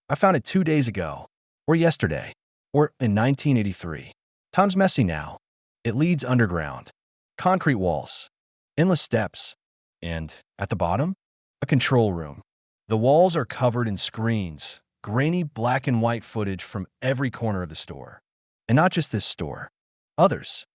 I found it 2 days ago, or yesterday, or in 1983. Time's messy now. It leads underground. Concrete walls, endless steps, and at the bottom, a control room. The walls are covered in screens, grainy black and white footage from every corner of the store. And not just this store. Others.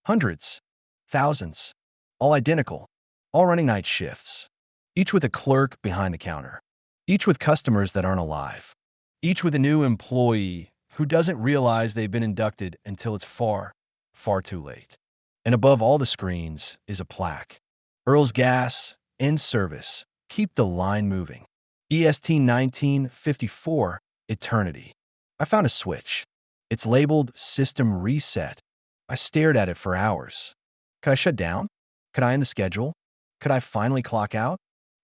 Hundreds. Thousands. All identical. All running night shifts. Each with a clerk behind the counter. Each with customers that aren't alive. Each with a new employee who doesn't realize they've been inducted until it's far, far too late. And above all the screens is a plaque. Earl's Gas, in service. Keep the line moving. EST 1954, eternity. I found a switch. It's labeled System Reset. I stared at it for hours. Could I shut down? Could I end the schedule? Could I finally clock out?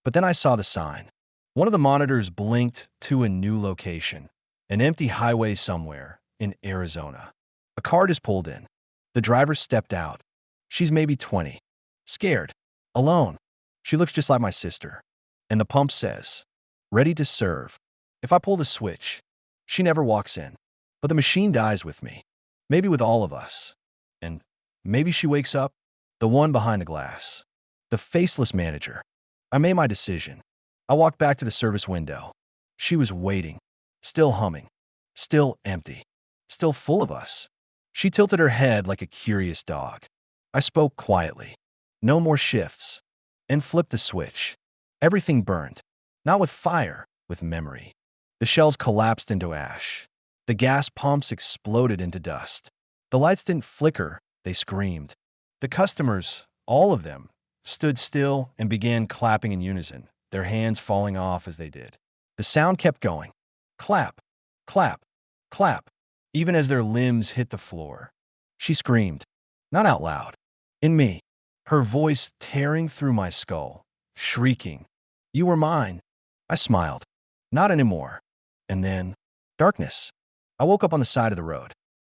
But then I saw the sign. One of the monitors blinked to a new location. An empty highway somewhere in Arizona. A car just pulled in. The driver stepped out. She's maybe 20. Scared. Alone. She looks just like my sister. And the pump says, "Ready to serve." If I pull the switch, she never walks in. But the machine dies with me. Maybe with all of us. And maybe she wakes up, the one behind the glass. The faceless manager. I made my decision. I walked back to the service window. She was waiting. Still humming. Still empty. Still full of us. She tilted her head like a curious dog. I spoke quietly. No more shifts. And flipped the switch. Everything burned. Not with fire, with memory. The shelves collapsed into ash. The gas pumps exploded into dust. The lights didn't flicker, they screamed. The customers, all of them, stood still and began clapping in unison, their hands falling off as they did. The sound kept going. Clap, clap, clap, even as their limbs hit the floor. She screamed, not out loud, in me, her voice tearing through my skull, shrieking, "You were mine." I smiled. Not anymore. And then, darkness. I woke up on the side of the road.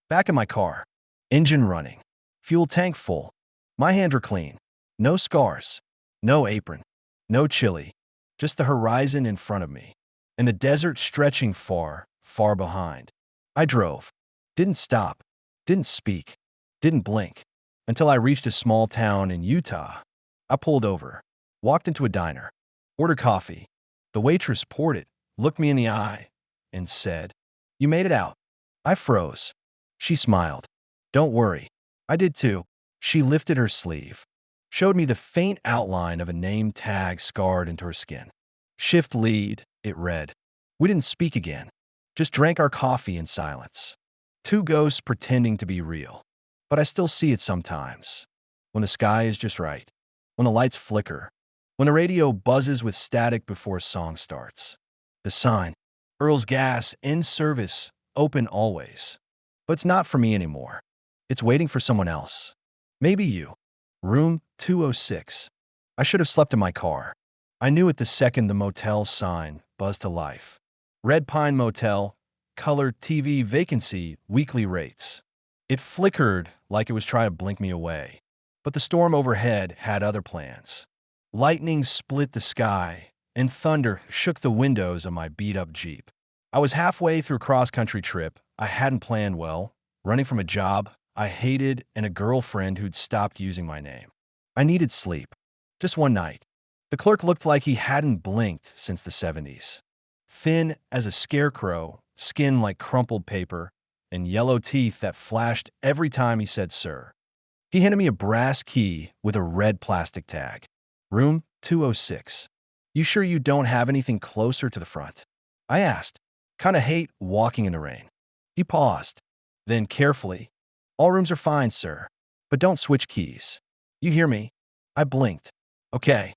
Back in my car. Engine running. Fuel tank full. My hands were clean. No scars. No apron. No chili. Just the horizon in front of me. And the desert stretching far, far behind. I drove. Didn't stop. Didn't speak. Didn't blink. Until I reached a small town in Utah. I pulled over. Walked into a diner. Ordered coffee. The waitress poured it, looked me in the eye, and said, "You made it out." I froze. She smiled. "Don't worry." I did too. She lifted her sleeve. Showed me the faint outline of a name tag scarred into her skin. Shift lead, it read. We didn't speak again. Just drank our coffee in silence. Two ghosts pretending to be real. But I still see it sometimes. When the sky is just right. When the lights flicker. When the radio buzzes with static before a song starts. The sign, Earl's Gas, in service, open always. But it's not for me anymore. It's waiting for someone else. Maybe you. Room 206. I should have slept in my car. I knew it the second the motel sign buzzed to life. Red Pine Motel, color TV vacancy, weekly rates. It flickered like it was trying to blink me away. But the storm overhead had other plans. Lightning split the sky, and thunder shook the windows of my beat-up Jeep. I was halfway through a cross-country trip I hadn't planned well, running from a job I hated, and a girlfriend who'd stopped using my name. I needed sleep. Just one night. The clerk looked like he hadn't blinked since the 70s. Thin as a scarecrow, skin like crumpled paper, and yellow teeth that flashed every time he said sir. He handed me a brass key with a red plastic tag. Room 206. You sure you don't have anything closer to the front? I asked. Kinda hate walking in the rain. He paused. Then carefully, all rooms are fine, sir, but don't switch keys. You hear me? I blinked. Okay.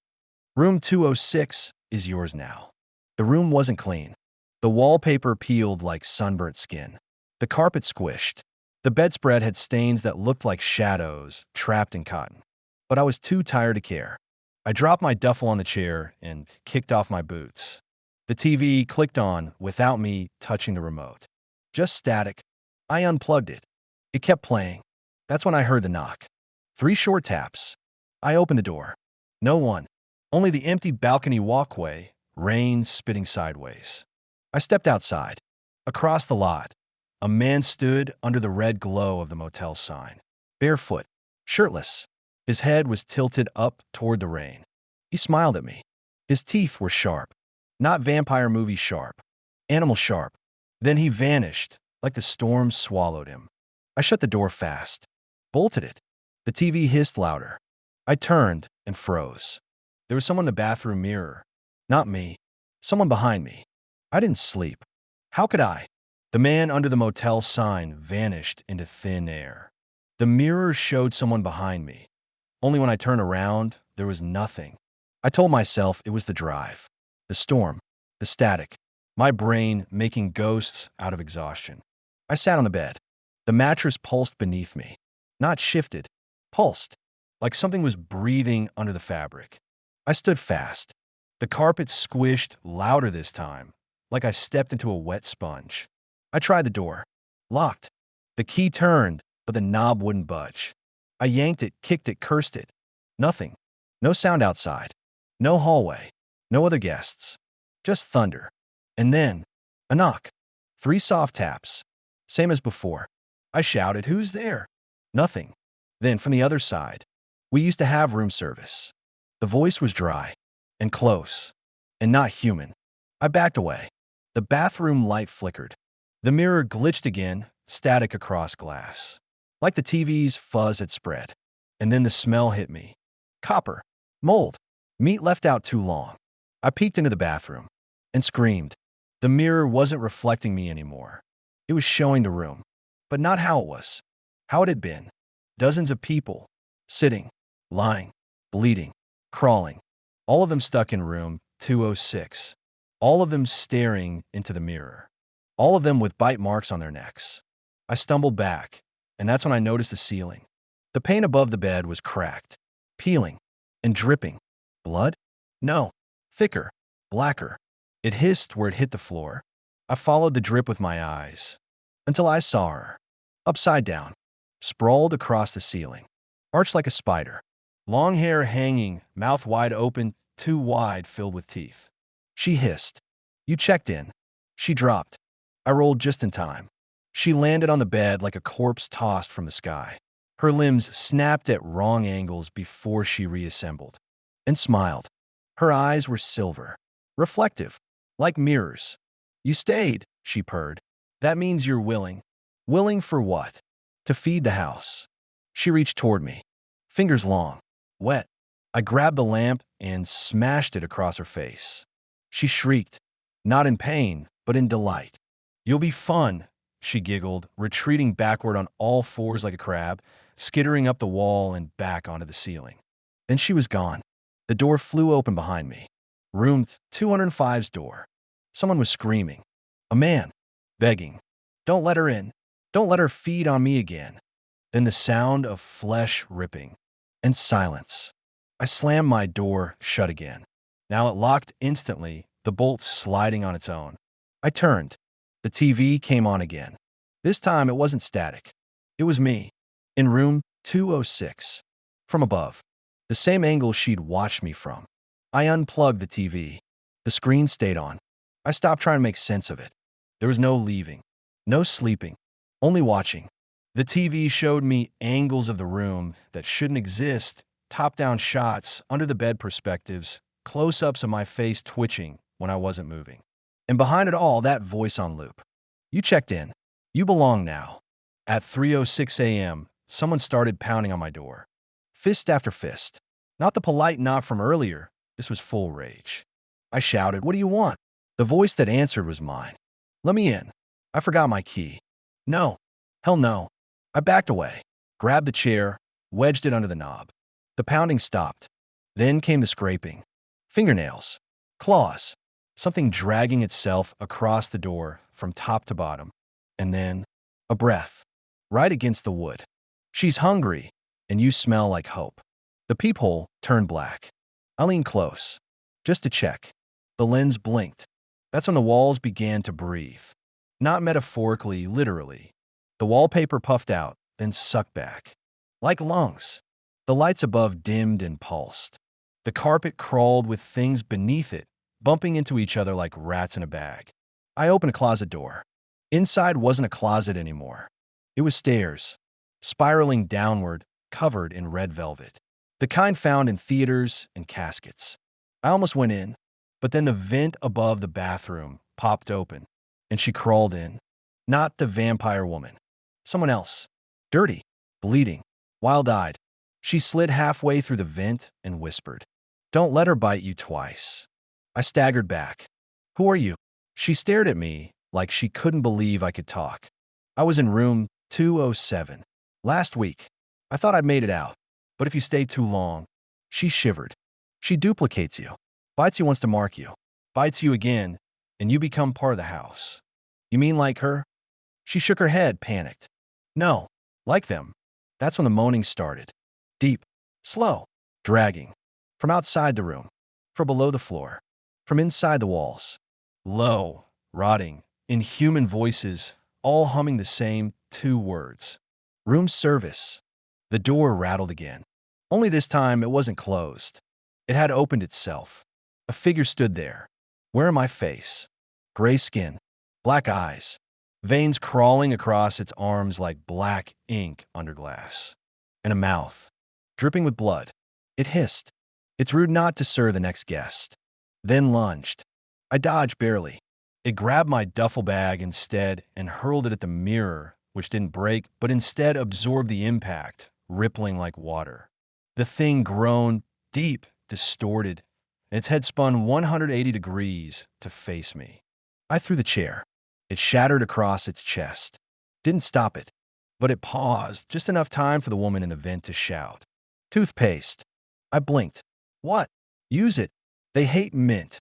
Room 206 is yours now. The room wasn't clean. The wallpaper peeled like sunburnt skin. The carpet squished. The bedspread had stains that looked like shadows trapped in cotton. But I was too tired to care. I dropped my duffel on the chair and kicked off my boots. The TV clicked on without me touching the remote. Just static. I unplugged it. It kept playing. That's when I heard the knock. 3 short taps. I opened the door. No one. Only the empty balcony walkway, rain spitting sideways. I stepped outside. Across the lot, a man stood under the red glow of the motel sign. Barefoot, shirtless. His head was tilted up toward the rain. He smiled at me. His teeth were sharp. Not vampire movie sharp. Animal sharp. Then he vanished, like the storm swallowed him. I shut the door fast. Bolted it. The TV hissed louder. I turned and froze. There was someone in the bathroom mirror. Not me. Someone behind me. I didn't sleep. How could I? The man under the motel sign vanished into thin air. The mirror showed someone behind me. Only when I turned around, there was nothing. I told myself it was the drive, the storm, the static, my brain making ghosts out of exhaustion. I sat on the bed. The mattress pulsed beneath me. Not shifted, pulsed, like something was breathing under the fabric. I stood fast. The carpet squished louder this time, like I stepped into a wet sponge. I tried the door. Locked. The key turned, but the knob wouldn't budge. I yanked it, kicked it, cursed it. Nothing. No sound outside. No hallway. No other guests. Just thunder. And then, a knock. 3 soft taps. Same as before. I shouted, "Who's there?" Nothing. Then from the other side, we used to have room service. The voice was dry and close and not human. I backed away. The bathroom light flickered. The mirror glitched again, static across glass. Like the TV's fuzz had spread. And then the smell hit me. Copper. Mold. Meat left out too long. I peeked into the bathroom and screamed. The mirror wasn't reflecting me anymore. It was showing the room, but not how it was. How it had been. Dozens of people, sitting, lying, bleeding, crawling. All of them stuck in room 206. All of them staring into the mirror. All of them with bite marks on their necks. I stumbled back, and that's when I noticed the ceiling. The paint above the bed was cracked, peeling, and dripping. Blood? No. Thicker, blacker. It hissed where it hit the floor. I followed the drip with my eyes, until I saw her, upside down, sprawled across the ceiling, arched like a spider. Long hair hanging, mouth wide open, too wide, filled with teeth. She hissed. You checked in. She dropped. I rolled just in time. She landed on the bed like a corpse tossed from the sky. Her limbs snapped at wrong angles before she reassembled, and smiled. Her eyes were silver, reflective, like mirrors. You stayed, she purred. That means you're willing. Willing for what? To feed the house. She reached toward me, fingers long, wet. I grabbed the lamp and smashed it across her face. She shrieked, not in pain, but in delight. You'll be fun, she giggled, retreating backward on all fours like a crab, skittering up the wall and back onto the ceiling. Then she was gone. The door flew open behind me. Room 205's door. Someone was screaming. A man, begging. Don't let her in. Don't let her feed on me again. Then the sound of flesh ripping. And silence. I slammed my door shut again. Now it locked instantly, the bolt sliding on its own. I turned. The TV came on again. This time it wasn't static. It was me, in room 206, from above, the same angle she'd watched me from. I unplugged the TV. The screen stayed on. I stopped trying to make sense of it. There was no leaving, no sleeping, only watching. The TV showed me angles of the room that shouldn't exist, top-down shots, under-the-bed perspectives, close-ups of my face twitching when I wasn't moving. And behind it all, that voice on loop. You checked in. You belong now. At 3:06 a.m., someone started pounding on my door. Fist after fist. Not the polite knock from earlier. This was full rage. I shouted, "What do you want?" The voice that answered was mine. "Let me in. I forgot my key." "No. Hell no." I backed away, grabbed the chair, wedged it under the knob. The pounding stopped. Then came the scraping. Fingernails. Claws. Something dragging itself across the door from top to bottom. And then a breath. Right against the wood. "She's hungry, and you smell like hope." The peephole turned black. I leaned close, just to check. The lens blinked. That's when the walls began to breathe. Not metaphorically, literally. The wallpaper puffed out, then sucked back. Like lungs. The lights above dimmed and pulsed. The carpet crawled with things beneath it, bumping into each other like rats in a bag. I opened a closet door. Inside wasn't a closet anymore. It was stairs, spiraling downward, covered in red velvet. The kind found in theaters and caskets. I almost went in, but then the vent above the bathroom popped open, and she crawled in. Not the vampire woman. Someone else. Dirty, bleeding, wild-eyed. She slid halfway through the vent and whispered, "Don't let her bite you twice." I staggered back. "Who are you?" She stared at me like she couldn't believe I could talk. "I was in room 207. Last week. I thought I'd made it out. But if you stay too long..." She shivered. "She duplicates you. Bites you once to mark you. Bites you again, and you become part of the house." "You mean like her?" She shook her head, panicked. "No, like them." That's when the moaning started. Deep, slow, dragging. From outside the room, from below the floor, from inside the walls. Low, rotting, inhuman voices, all humming the same two words. "Room service." The door rattled again. Only this time it wasn't closed. It had opened itself. A figure stood there, wearing my face. Gray skin, black eyes, veins crawling across its arms like black ink under glass. And a mouth, dripping with blood. It hissed. "It's rude not to serve the next guest." Then lunged. I dodged barely. It grabbed my duffel bag instead and hurled it at the mirror, which didn't break, but instead absorbed the impact, rippling like water. The thing groaned, deep, distorted, and its head spun 180 degrees to face me. I threw the chair. It shattered across its chest. Didn't stop it, but it paused just enough time for the woman in the vent to shout. "Toothpaste." I blinked. "What?" "Use it. They hate mint."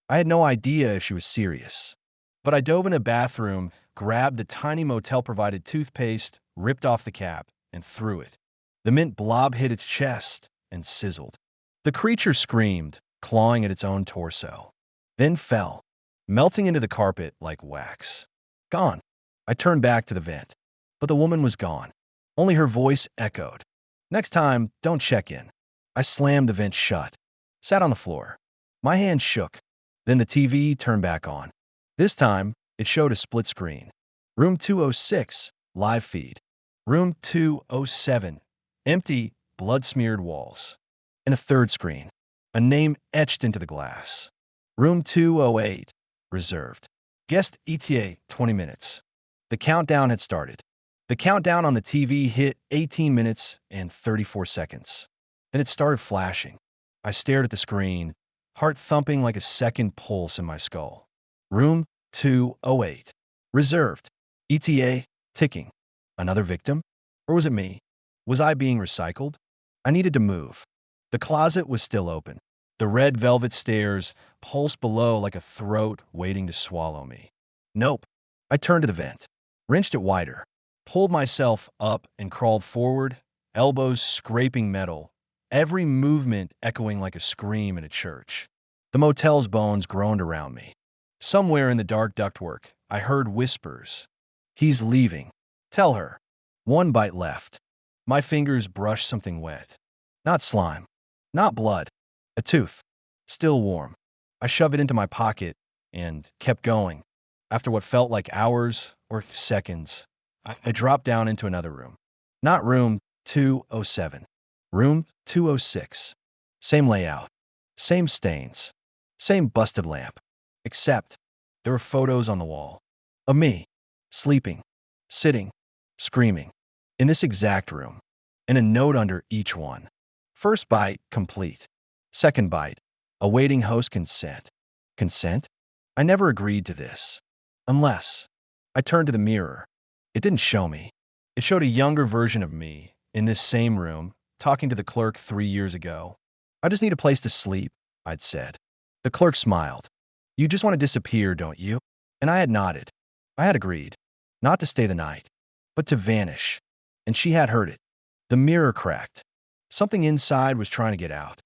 I had no idea if she was serious. But I dove in a bathroom, grabbed the tiny motel-provided toothpaste, ripped off the cap, and threw it. The mint blob hit its chest and sizzled. The creature screamed, clawing at its own torso. Then fell, melting into the carpet like wax. Gone. I turned back to the vent. But the woman was gone. Only her voice echoed. "Next time, don't check in." I slammed the vent shut. Sat on the floor. My hand shook. Then the TV turned back on. This time, it showed a split screen. Room 206, live feed. Room 207, empty, blood-smeared walls. And a third screen, a name etched into the glass. Room 208, reserved. Guest ETA 20 minutes. The countdown had started. The countdown on the TV hit 18 minutes and 34 seconds. Then it started flashing. I stared at the screen, heart thumping like a second pulse in my skull. Room 208. Reserved. ETA ticking. Another victim? Or was it me? Was I being recycled? I needed to move. The closet was still open. The red velvet stairs pulsed below like a throat waiting to swallow me. Nope. I turned to the vent, wrenched it wider, pulled myself up and crawled forward, elbows scraping metal, every movement echoing like a scream in a church. The motel's bones groaned around me. Somewhere in the dark ductwork, I heard whispers. "He's leaving. Tell her." One bite left. My fingers brushed something wet. Not slime. Not blood. A tooth. Still warm. I shoved it into my pocket and kept going. After what felt like hours or seconds, I dropped down into another room. Not room 207. Room 206. Same layout. Same stains. Same busted lamp. Except there were photos on the wall. Of me. Sleeping. Sitting. Screaming. In this exact room. And a note under each one. First bite, complete. Second bite, awaiting host consent. Consent? I never agreed to this. Unless I turned to the mirror. It didn't show me. It showed a younger version of me in this same room, talking to the clerk 3 years ago. I just need a place to sleep, I'd said. The clerk smiled. You just want to disappear, don't you? And I had nodded. I had agreed. Not to stay the night, but to vanish. And she had heard it. The mirror cracked. Something inside was trying to get out.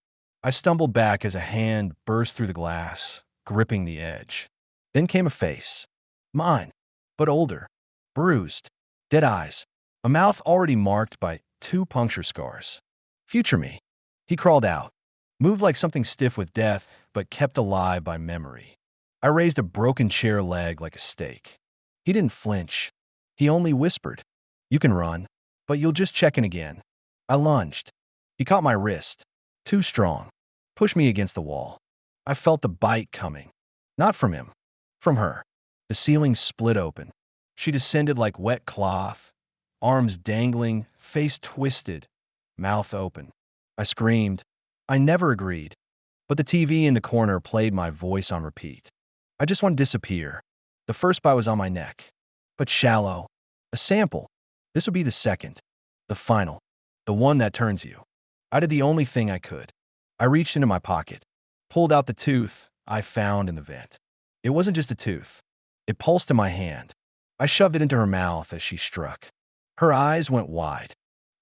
I stumbled back as a hand burst through the glass, gripping the edge. Then came a face. Mine, but older. Bruised. Dead eyes. A mouth already marked by 2 puncture scars. Future me. He crawled out. Moved like something stiff with death, but kept alive by memory. I raised a broken chair leg like a stake. He didn't flinch. He only whispered, You can run, but you'll just check in again. I lunged. He caught my wrist. Too strong. Pushed me against the wall. I felt the bite coming. Not from him. From her. The ceiling split open. She descended like wet cloth, arms dangling, face twisted, mouth open. I screamed. I never agreed. But the TV in the corner played my voice on repeat. I just want to disappear. The first bite was on my neck. But shallow. A sample. This would be the second. The final. The one that turns you. I did the only thing I could. I reached into my pocket. Pulled out the tooth I found in the vent. It wasn't just a tooth. It pulsed in my hand. I shoved it into her mouth as she struck. Her eyes went wide.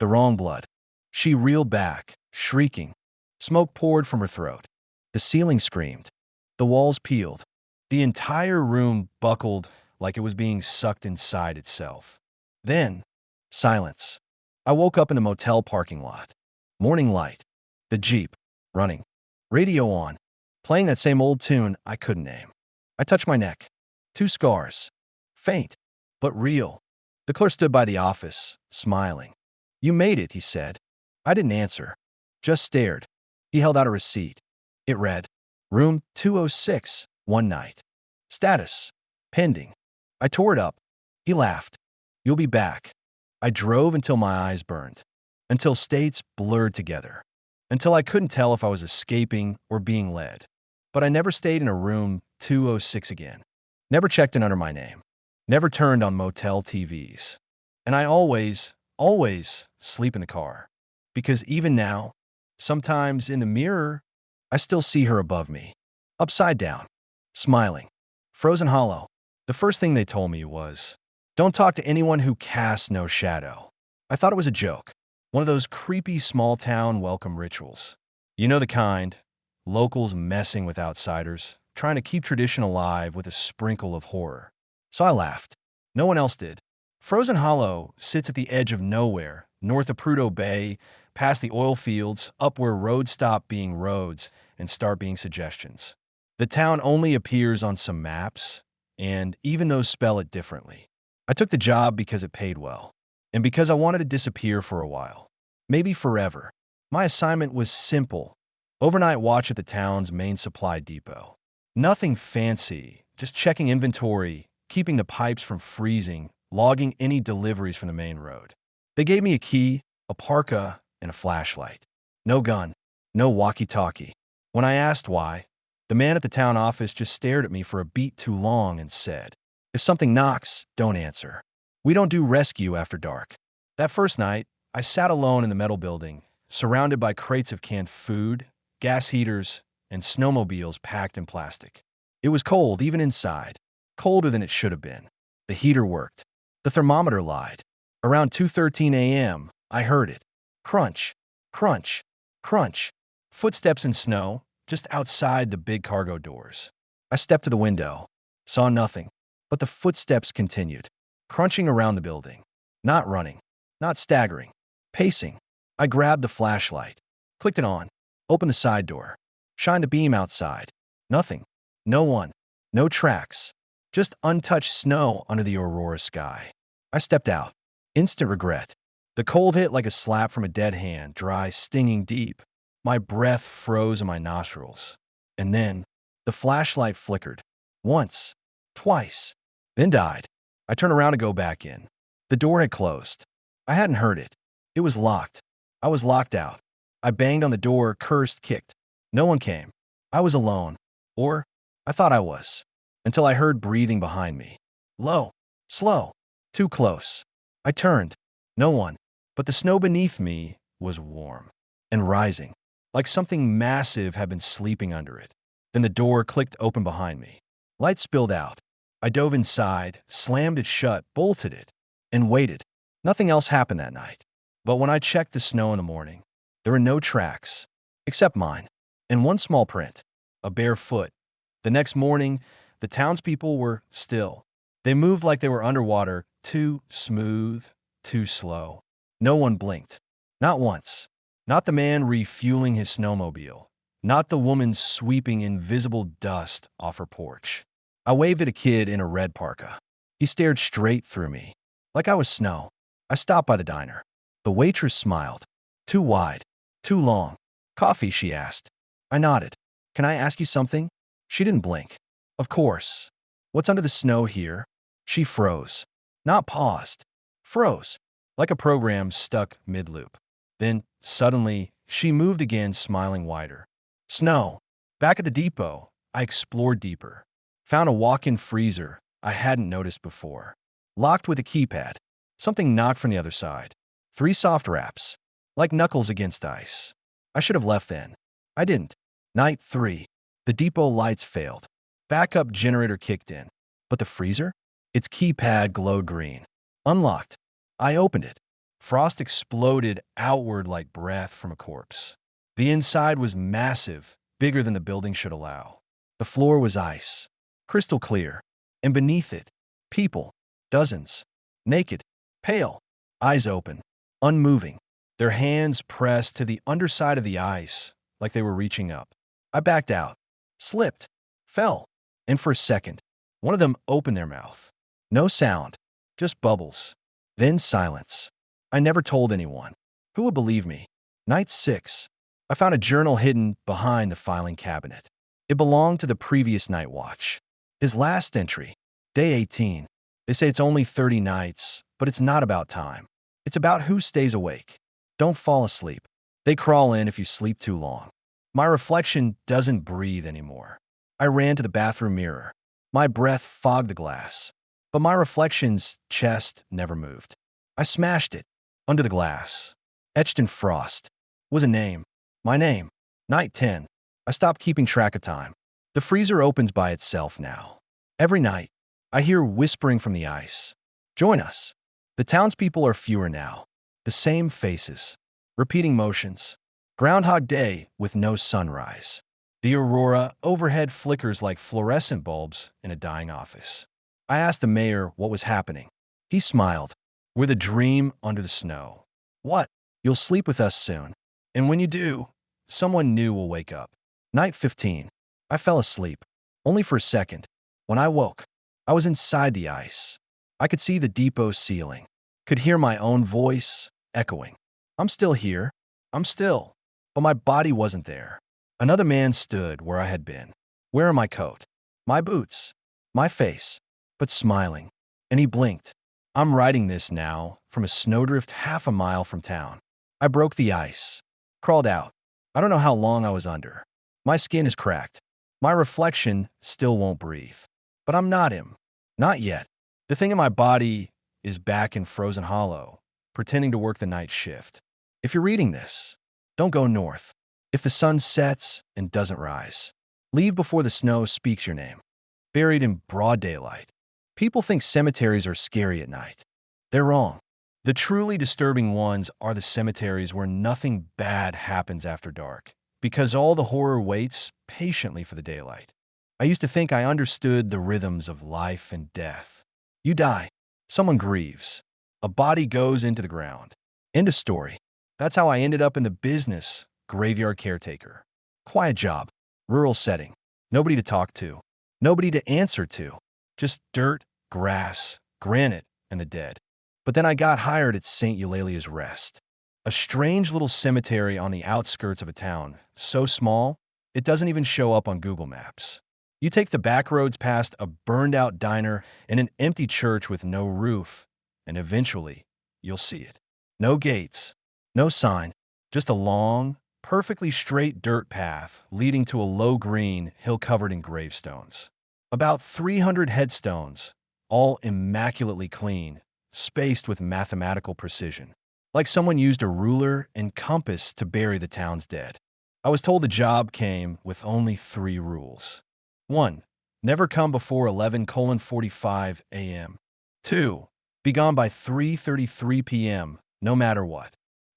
The wrong blood. She reeled back, shrieking. Smoke poured from her throat. The ceiling screamed. The walls peeled. The entire room buckled like it was being sucked inside itself. Then, silence. I woke up in the motel parking lot. Morning light. The Jeep. Running. Radio on. Playing that same old tune I couldn't name. I touched my neck. 2 scars. Faint, but real. The clerk stood by the office, smiling. You made it, he said. I didn't answer. Just stared. He held out a receipt. It read, Room 206, one night. Status. Pending. I tore it up. He laughed. You'll be back. I drove until my eyes burned. Until states blurred together. Until I couldn't tell if I was escaping or being led. But I never stayed in a room 206 again. Never checked in under my name. Never turned on motel TVs. And I always sleep in the car. Because even now, sometimes in the mirror, I still see her above me. Upside down. Smiling. Frozen hollow. The first thing they told me was, don't talk to anyone who casts no shadow. I thought it was a joke. One of those creepy small-town welcome rituals. You know the kind. Locals messing with outsiders, trying to keep tradition alive with a sprinkle of horror. So I laughed. No one else did. Frozen Hollow sits at the edge of nowhere, north of Prudhoe Bay, past the oil fields, up where roads stop being roads and start being suggestions. The town only appears on some maps, and even those spell it differently. I took the job because it paid well, and because I wanted to disappear for a while. Maybe forever. My assignment was simple. Overnight watch at the town's main supply depot. Nothing fancy, just checking inventory, keeping the pipes from freezing, logging any deliveries from the main road. They gave me a key, a parka, and a flashlight. No gun, no walkie-talkie. When I asked why, the man at the town office just stared at me for a beat too long and said, if something knocks, don't answer. We don't do rescue after dark. That first night, I sat alone in the metal building, surrounded by crates of canned food, gas heaters, and snowmobiles packed in plastic. It was cold, even inside. Colder than it should have been. The heater worked. The thermometer lied. Around 2:13 a.m., I heard it. Crunch, crunch, crunch. Footsteps in snow, just outside the big cargo doors. I stepped to the window. Saw nothing. But the footsteps continued. Crunching around the building. Not running. Not staggering. Pacing. I grabbed the flashlight. Clicked it on. Opened the side door. Shined the beam outside. Nothing. No one. No tracks. Just untouched snow under the aurora sky. I stepped out. Instant regret. The cold hit like a slap from a dead hand, dry, stinging deep. My breath froze in my nostrils. And then, the flashlight flickered. Once. Twice. Then died. I turned around to go back in. The door had closed. I hadn't heard it. It was locked. I was locked out. I banged on the door, cursed, kicked. No one came. I was alone. Or, I thought I was. Until I heard breathing behind me. Low. Slow. Too close. I turned. No one. But the snow beneath me was warm. And rising. Like something massive had been sleeping under it. Then the door clicked open behind me. Light spilled out. I dove inside, slammed it shut, bolted it, and waited. Nothing else happened that night. But when I checked the snow in the morning, there were no tracks, except mine, and one small print, a bare foot. The next morning, the townspeople were still. They moved like they were underwater, too smooth, too slow. No one blinked. Not once. Not the man refueling his snowmobile. Not the woman sweeping invisible dust off her porch. I waved at a kid in a red parka. He stared straight through me, like I was snow. I stopped by the diner. The waitress smiled. Too wide. Too long. Coffee, she asked. I nodded. Can I ask you something? She didn't blink. Of course. What's under the snow here? She froze. Not paused. Froze. Like a program stuck mid-loop. Then, suddenly, she moved again, smiling wider. Snow. Back at the depot, I explored deeper. Found a walk-in freezer I hadn't noticed before. Locked with a keypad. Something knocked from the other side. 3 soft wraps. Like knuckles against ice. I should have left then. I didn't. Night 3. The depot lights failed. Backup generator kicked in. But the freezer? Its keypad glowed green. Unlocked. I opened it. Frost exploded outward like breath from a corpse. The inside was massive, bigger than the building should allow. The floor was ice. Crystal clear. And beneath it, people. Dozens. Naked. Pale. Eyes open. Unmoving. Their hands pressed to the underside of the ice, like they were reaching up. I backed out. Slipped. Fell. And for a second, one of them opened their mouth. No sound. Just bubbles. Then silence. I never told anyone. Who would believe me? Night 6. I found a journal hidden behind the filing cabinet. It belonged to the previous night watch. His last entry. Day 18. They say it's only 30 nights, but it's not about time. It's about who stays awake. Don't fall asleep. They crawl in if you sleep too long. My reflection doesn't breathe anymore. I ran to the bathroom mirror. My breath fogged the glass. But my reflection's chest never moved. I smashed it. Under the glass, etched in frost, was a name. My name. Night 10. I stopped keeping track of time. The freezer opens by itself now. Every night, I hear whispering from the ice. Join us. The townspeople are fewer now. The same faces. Repeating motions. Groundhog Day with no sunrise. The aurora overhead flickers like fluorescent bulbs in a dying office. I asked the mayor what was happening. He smiled. We're the dream under the snow. What? You'll sleep with us soon. And when you do, someone new will wake up. Night 15. I fell asleep. Only for a second. When I woke, I was inside the ice. I could see the depot ceiling. Could hear my own voice echoing. I'm still here. I'm still. But my body wasn't there. Another man stood where I had been. Wearing my coat. My boots. My face. But smiling. And he blinked. I'm writing this now from a snowdrift half a mile from town. I broke the ice. Crawled out. I don't know how long I was under. My skin is cracked. My reflection still won't breathe. But I'm not him. Not yet. The thing in my body is back in Frozen Hollow, pretending to work the night shift. If you're reading this, don't go north. If the sun sets and doesn't rise, leave before the snow speaks your name. Buried in broad daylight. People think cemeteries are scary at night. They're wrong. The truly disturbing ones are the cemeteries where nothing bad happens after dark, because all the horror waits patiently for the daylight. I used to think I understood the rhythms of life and death. You die. Someone grieves. A body goes into the ground. End of story. That's how I ended up in the business, graveyard caretaker. Quiet job. Rural setting. Nobody to talk to. Nobody to answer to. Just dirt, grass, granite, and the dead. But then I got hired at St. Eulalia's Rest, a strange little cemetery on the outskirts of a town, so small it doesn't even show up on Google Maps. You take the back roads past a burned-out diner and an empty church with no roof, and eventually you'll see it. No gates, no sign, just a long, perfectly straight dirt path leading to a low green hill covered in gravestones. About 300 headstones, all immaculately clean, spaced with mathematical precision, like someone used a ruler and compass to bury the town's dead. I was told the job came with only 3 rules. 1. Never come before 11:45 a.m. 2. Be gone by 3:33 p.m., no matter what.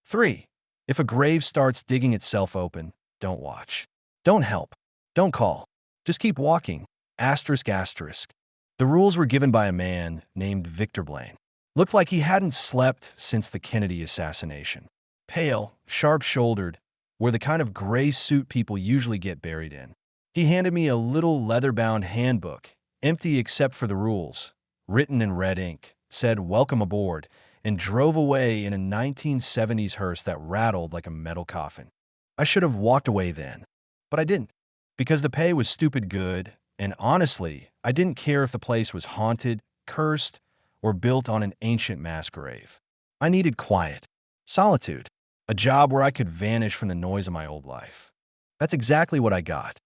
3. If a grave starts digging itself open, don't watch. Don't help. Don't call. Just keep walking. Asterisk, asterisk. The rules were given by a man named Victor Blaine. Looked like he hadn't slept since the Kennedy assassination. Pale, sharp-shouldered, were the kind of gray suit people usually get buried in. He handed me a little leather-bound handbook, empty except for the rules, written in red ink, said "Welcome aboard," and drove away in a 1970s hearse that rattled like a metal coffin. I should have walked away then, but I didn't, because the pay was stupid good, and honestly, I didn't care if the place was haunted, cursed, or built on an ancient mass grave. I needed quiet, solitude, a job where I could vanish from the noise of my old life. That's exactly what I got.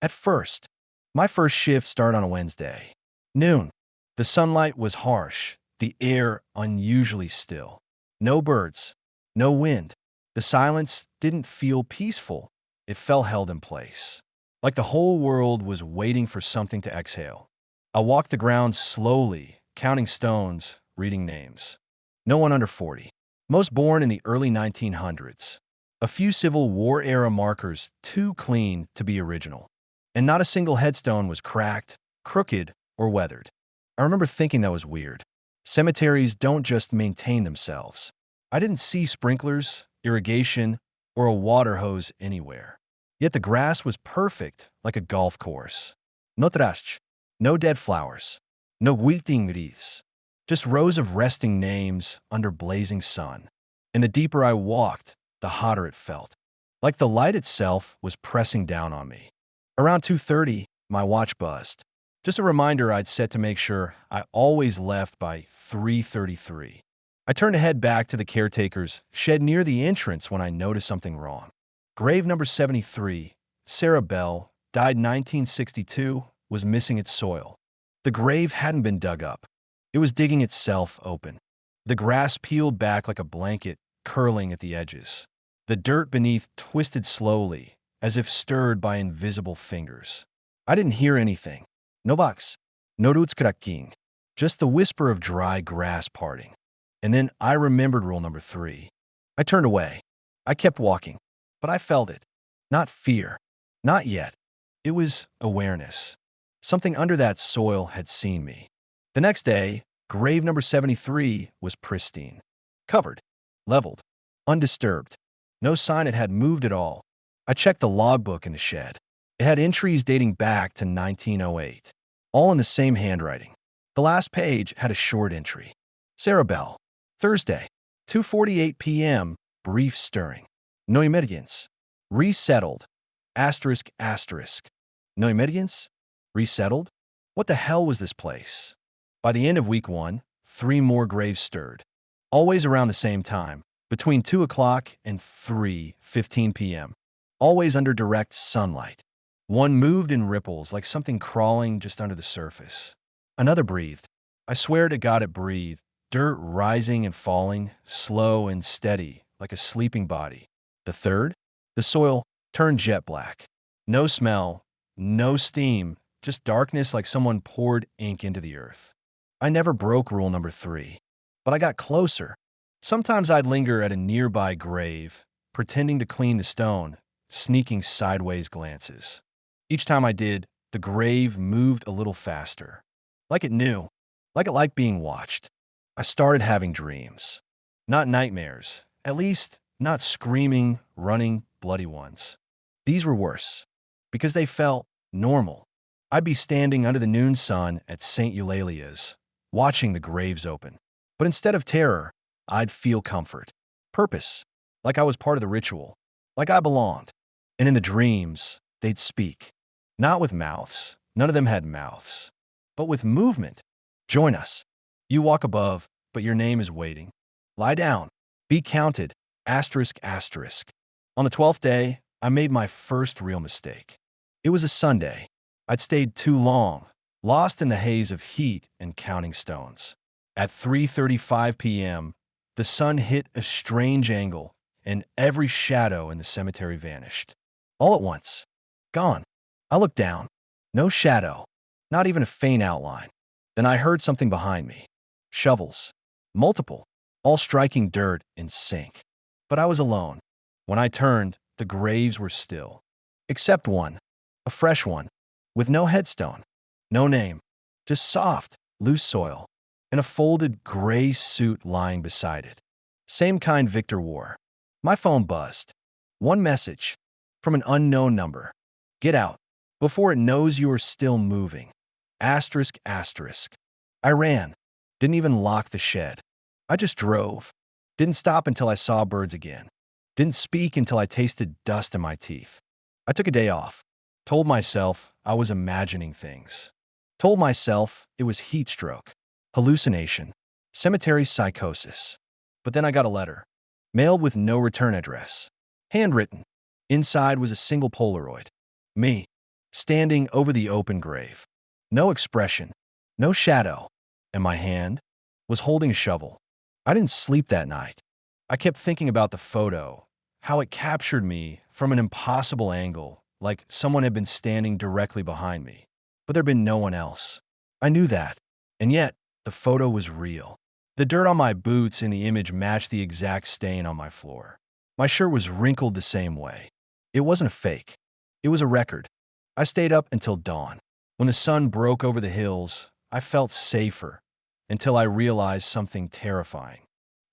At first, my first shift started on a Wednesday. Noon. The sunlight was harsh, the air unusually still. No birds, no wind. The silence didn't feel peaceful. It felt held in place, like the whole world was waiting for something to exhale. I walked the grounds slowly, counting stones, reading names. No one under 40. Most born in the early 1900s. A few Civil War-era markers too clean to be original. And not a single headstone was cracked, crooked, or weathered. I remember thinking that was weird. Cemeteries don't just maintain themselves. I didn't see sprinklers, irrigation, or a water hose anywhere. Yet the grass was perfect, like a golf course. No trash, no dead flowers, no waiting wreaths. Just rows of resting names under blazing sun. And the deeper I walked, the hotter it felt. Like the light itself was pressing down on me. Around 2:30, my watch buzzed. Just a reminder I'd set to make sure I always left by 3:33. I turned to head back to the caretaker's shed near the entrance when I noticed something wrong. Grave number 73, Sarah Bell, died 1962, was missing its soil. The grave hadn't been dug up. It was digging itself open. The grass peeled back like a blanket, curling at the edges. The dirt beneath twisted slowly, as if stirred by invisible fingers. I didn't hear anything. No box. No roots cracking. Just the whisper of dry grass parting. And then I remembered rule number 3. I turned away. I kept walking. But I felt it. Not fear. Not yet. It was awareness. Something under that soil had seen me. The next day, grave number 73 was pristine. Covered. Leveled. Undisturbed. No sign it had moved at all. I checked the logbook in the shed. It had entries dating back to 1908, all in the same handwriting. The last page had a short entry. Sarah Bell, Thursday, 2:48 p.m., brief stirring. No emergence. Resettled. Asterisk, asterisk. No emergence? Resettled? What the hell was this place? By the end of week 1, 3 more graves stirred. Always around the same time, between 2 o'clock and 3:15 p.m. Always under direct sunlight. One moved in ripples like something crawling just under the surface. Another breathed. I swear to God it breathed, dirt rising and falling, slow and steady, like a sleeping body. The third? The soil turned jet black. No smell, no steam, just darkness like someone poured ink into the earth. I never broke rule number 3, but I got closer. Sometimes I'd linger at a nearby grave, pretending to clean the stone, sneaking sideways glances. Each time I did, the grave moved a little faster. Like it knew, like it liked being watched. I started having dreams. Not nightmares, at least not screaming, running, bloody ones. These were worse, because they felt normal. I'd be standing under the noon sun at St. Eulalia's, watching the graves open. But instead of terror, I'd feel comfort, purpose, like I was part of the ritual, like I belonged. And in the dreams, they'd speak. Not with mouths, none of them had mouths, but with movement. Join us. You walk above, but your name is waiting. Lie down. Be counted. Asterisk, asterisk. On the 12th day, I made my first real mistake. It was a Sunday. I'd stayed too long, lost in the haze of heat and counting stones. At 3:35 p.m., the sun hit a strange angle, and every shadow in the cemetery vanished. All at once. Gone. I looked down. No shadow. Not even a faint outline. Then I heard something behind me. Shovels. Multiple. All striking dirt in sync. But I was alone. When I turned, the graves were still. Except one. A fresh one. With no headstone. No name. Just soft, loose soil. And a folded gray suit lying beside it. Same kind Victor wore. My phone buzzed. One message. From an unknown number. Get out. Before it knows you are still moving. Asterisk, asterisk. I ran. Didn't even lock the shed. I just drove. Didn't stop until I saw birds again. Didn't speak until I tasted dust in my teeth. I took a day off. Told myself I was imagining things. Told myself it was heat stroke, hallucination, cemetery psychosis. But then I got a letter. Mailed with no return address. Handwritten. Inside was a single Polaroid. Me. Standing over the open grave. No expression. No shadow. And my hand was holding a shovel. I didn't sleep that night. I kept thinking about the photo, how it captured me from an impossible angle, like someone had been standing directly behind me. But there'd been no one else. I knew that. And yet, the photo was real. The dirt on my boots in the image matched the exact stain on my floor. My shirt was wrinkled the same way. It wasn't a fake. It was a record. I stayed up until dawn. When the sun broke over the hills, I felt safer until I realized something terrifying.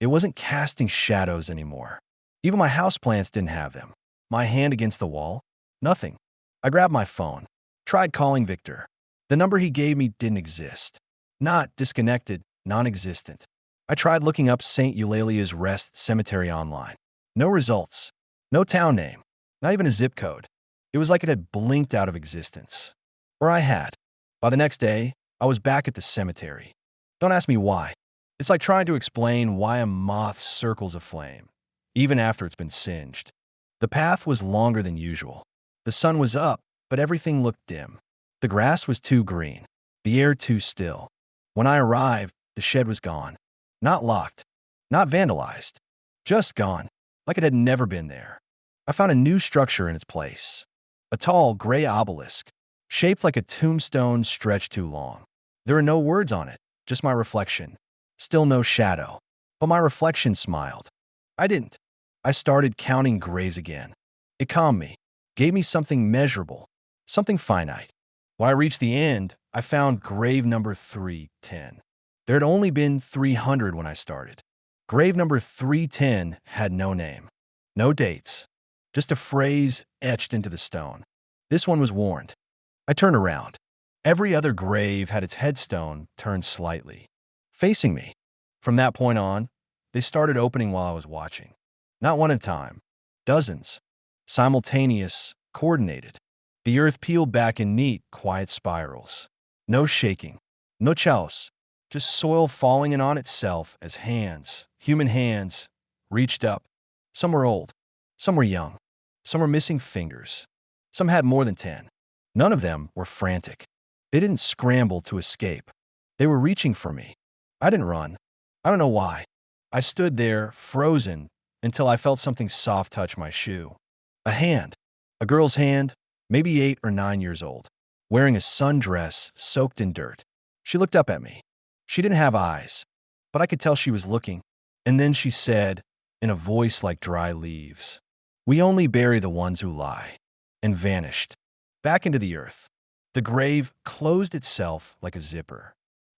It wasn't casting shadows anymore. Even my houseplants didn't have them. My hand against the wall? Nothing. I grabbed my phone. Tried calling Victor. The number he gave me didn't exist. Not disconnected, non-existent. I tried looking up St. Eulalia's Rest Cemetery online. No results. No town name. Not even a zip code. It was like it had blinked out of existence. Or I had. By the next day, I was back at the cemetery. Don't ask me why. It's like trying to explain why a moth circles a flame, even after it's been singed. The path was longer than usual. The sun was up, but everything looked dim. The grass was too green. The air too still. When I arrived, the shed was gone. Not locked. Not vandalized. Just gone, like it had never been there. I found a new structure in its place. A tall, gray obelisk, shaped like a tombstone stretched too long. There are no words on it, just my reflection. Still no shadow. But my reflection smiled. I didn't. I started counting graves again. It calmed me, gave me something measurable, something finite. When I reached the end, I found grave number 310. There had only been 300 when I started. Grave number 310 had no name, no dates, just a phrase etched into the stone. This one was warned. I turned around. Every other grave had its headstone turned slightly, facing me. From that point on, they started opening while I was watching. Not one at a time. Dozens. Simultaneous, coordinated. The earth peeled back in neat, quiet spirals. No shaking. No chaos. Just soil falling in on itself as hands, human hands, reached up. Some were old. Some were young. Some were missing fingers. Some had more than 10. None of them were frantic. They didn't scramble to escape. They were reaching for me. I didn't run. I don't know why. I stood there, frozen, until I felt something soft touch my shoe. A hand. A girl's hand, maybe 8 or 9 years old, wearing a sundress soaked in dirt. She looked up at me. She didn't have eyes, but I could tell she was looking. And then she said, in a voice like dry leaves, "We only bury the ones who lie," and vanished. Back into the earth. The grave closed itself like a zipper.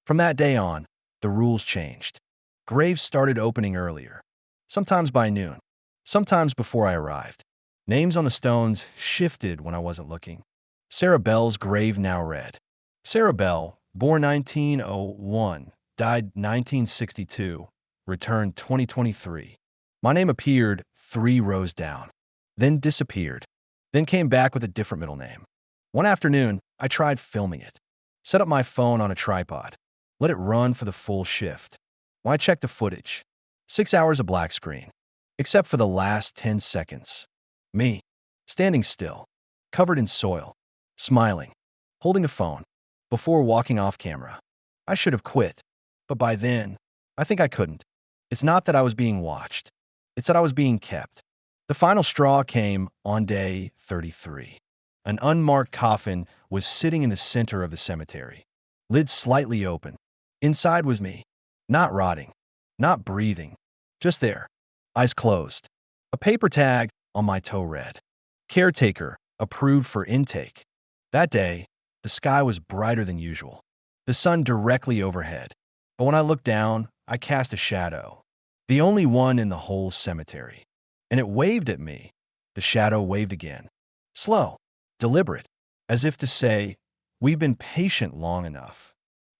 From that day on, the rules changed. Graves started opening earlier, sometimes by noon, sometimes before I arrived. Names on the stones shifted when I wasn't looking. Sarah Bell's grave now read, Sarah Bell, born 1901, died 1962, returned 2023. My name appeared 3 rows down, then disappeared, then came back with a different middle name. One afternoon, I tried filming it. Set up my phone on a tripod. Let it run for the full shift. When I checked the footage, 6 hours of black screen, except for the last 10 seconds. Me, standing still, covered in soil, smiling, holding a phone, before walking off camera. I should have quit, but by then, I think I couldn't. It's not that I was being watched. It's that I was being kept. The final straw came on day 33. An unmarked coffin was sitting in the center of the cemetery, lid slightly open. Inside was me, not rotting, not breathing, just there, eyes closed. A paper tag on my toe read, "Caretaker, approved for intake." That day, the sky was brighter than usual, the sun directly overhead. But when I looked down, I cast a shadow, the only one in the whole cemetery. And it waved at me. The shadow waved again, slow, deliberate, as if to say, "We've been patient long enough."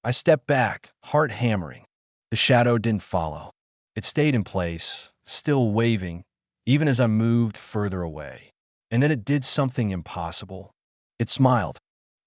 I stepped back, heart hammering. The shadow didn't follow. It stayed in place, still waving, even as I moved further away. And then it did something impossible. It smiled.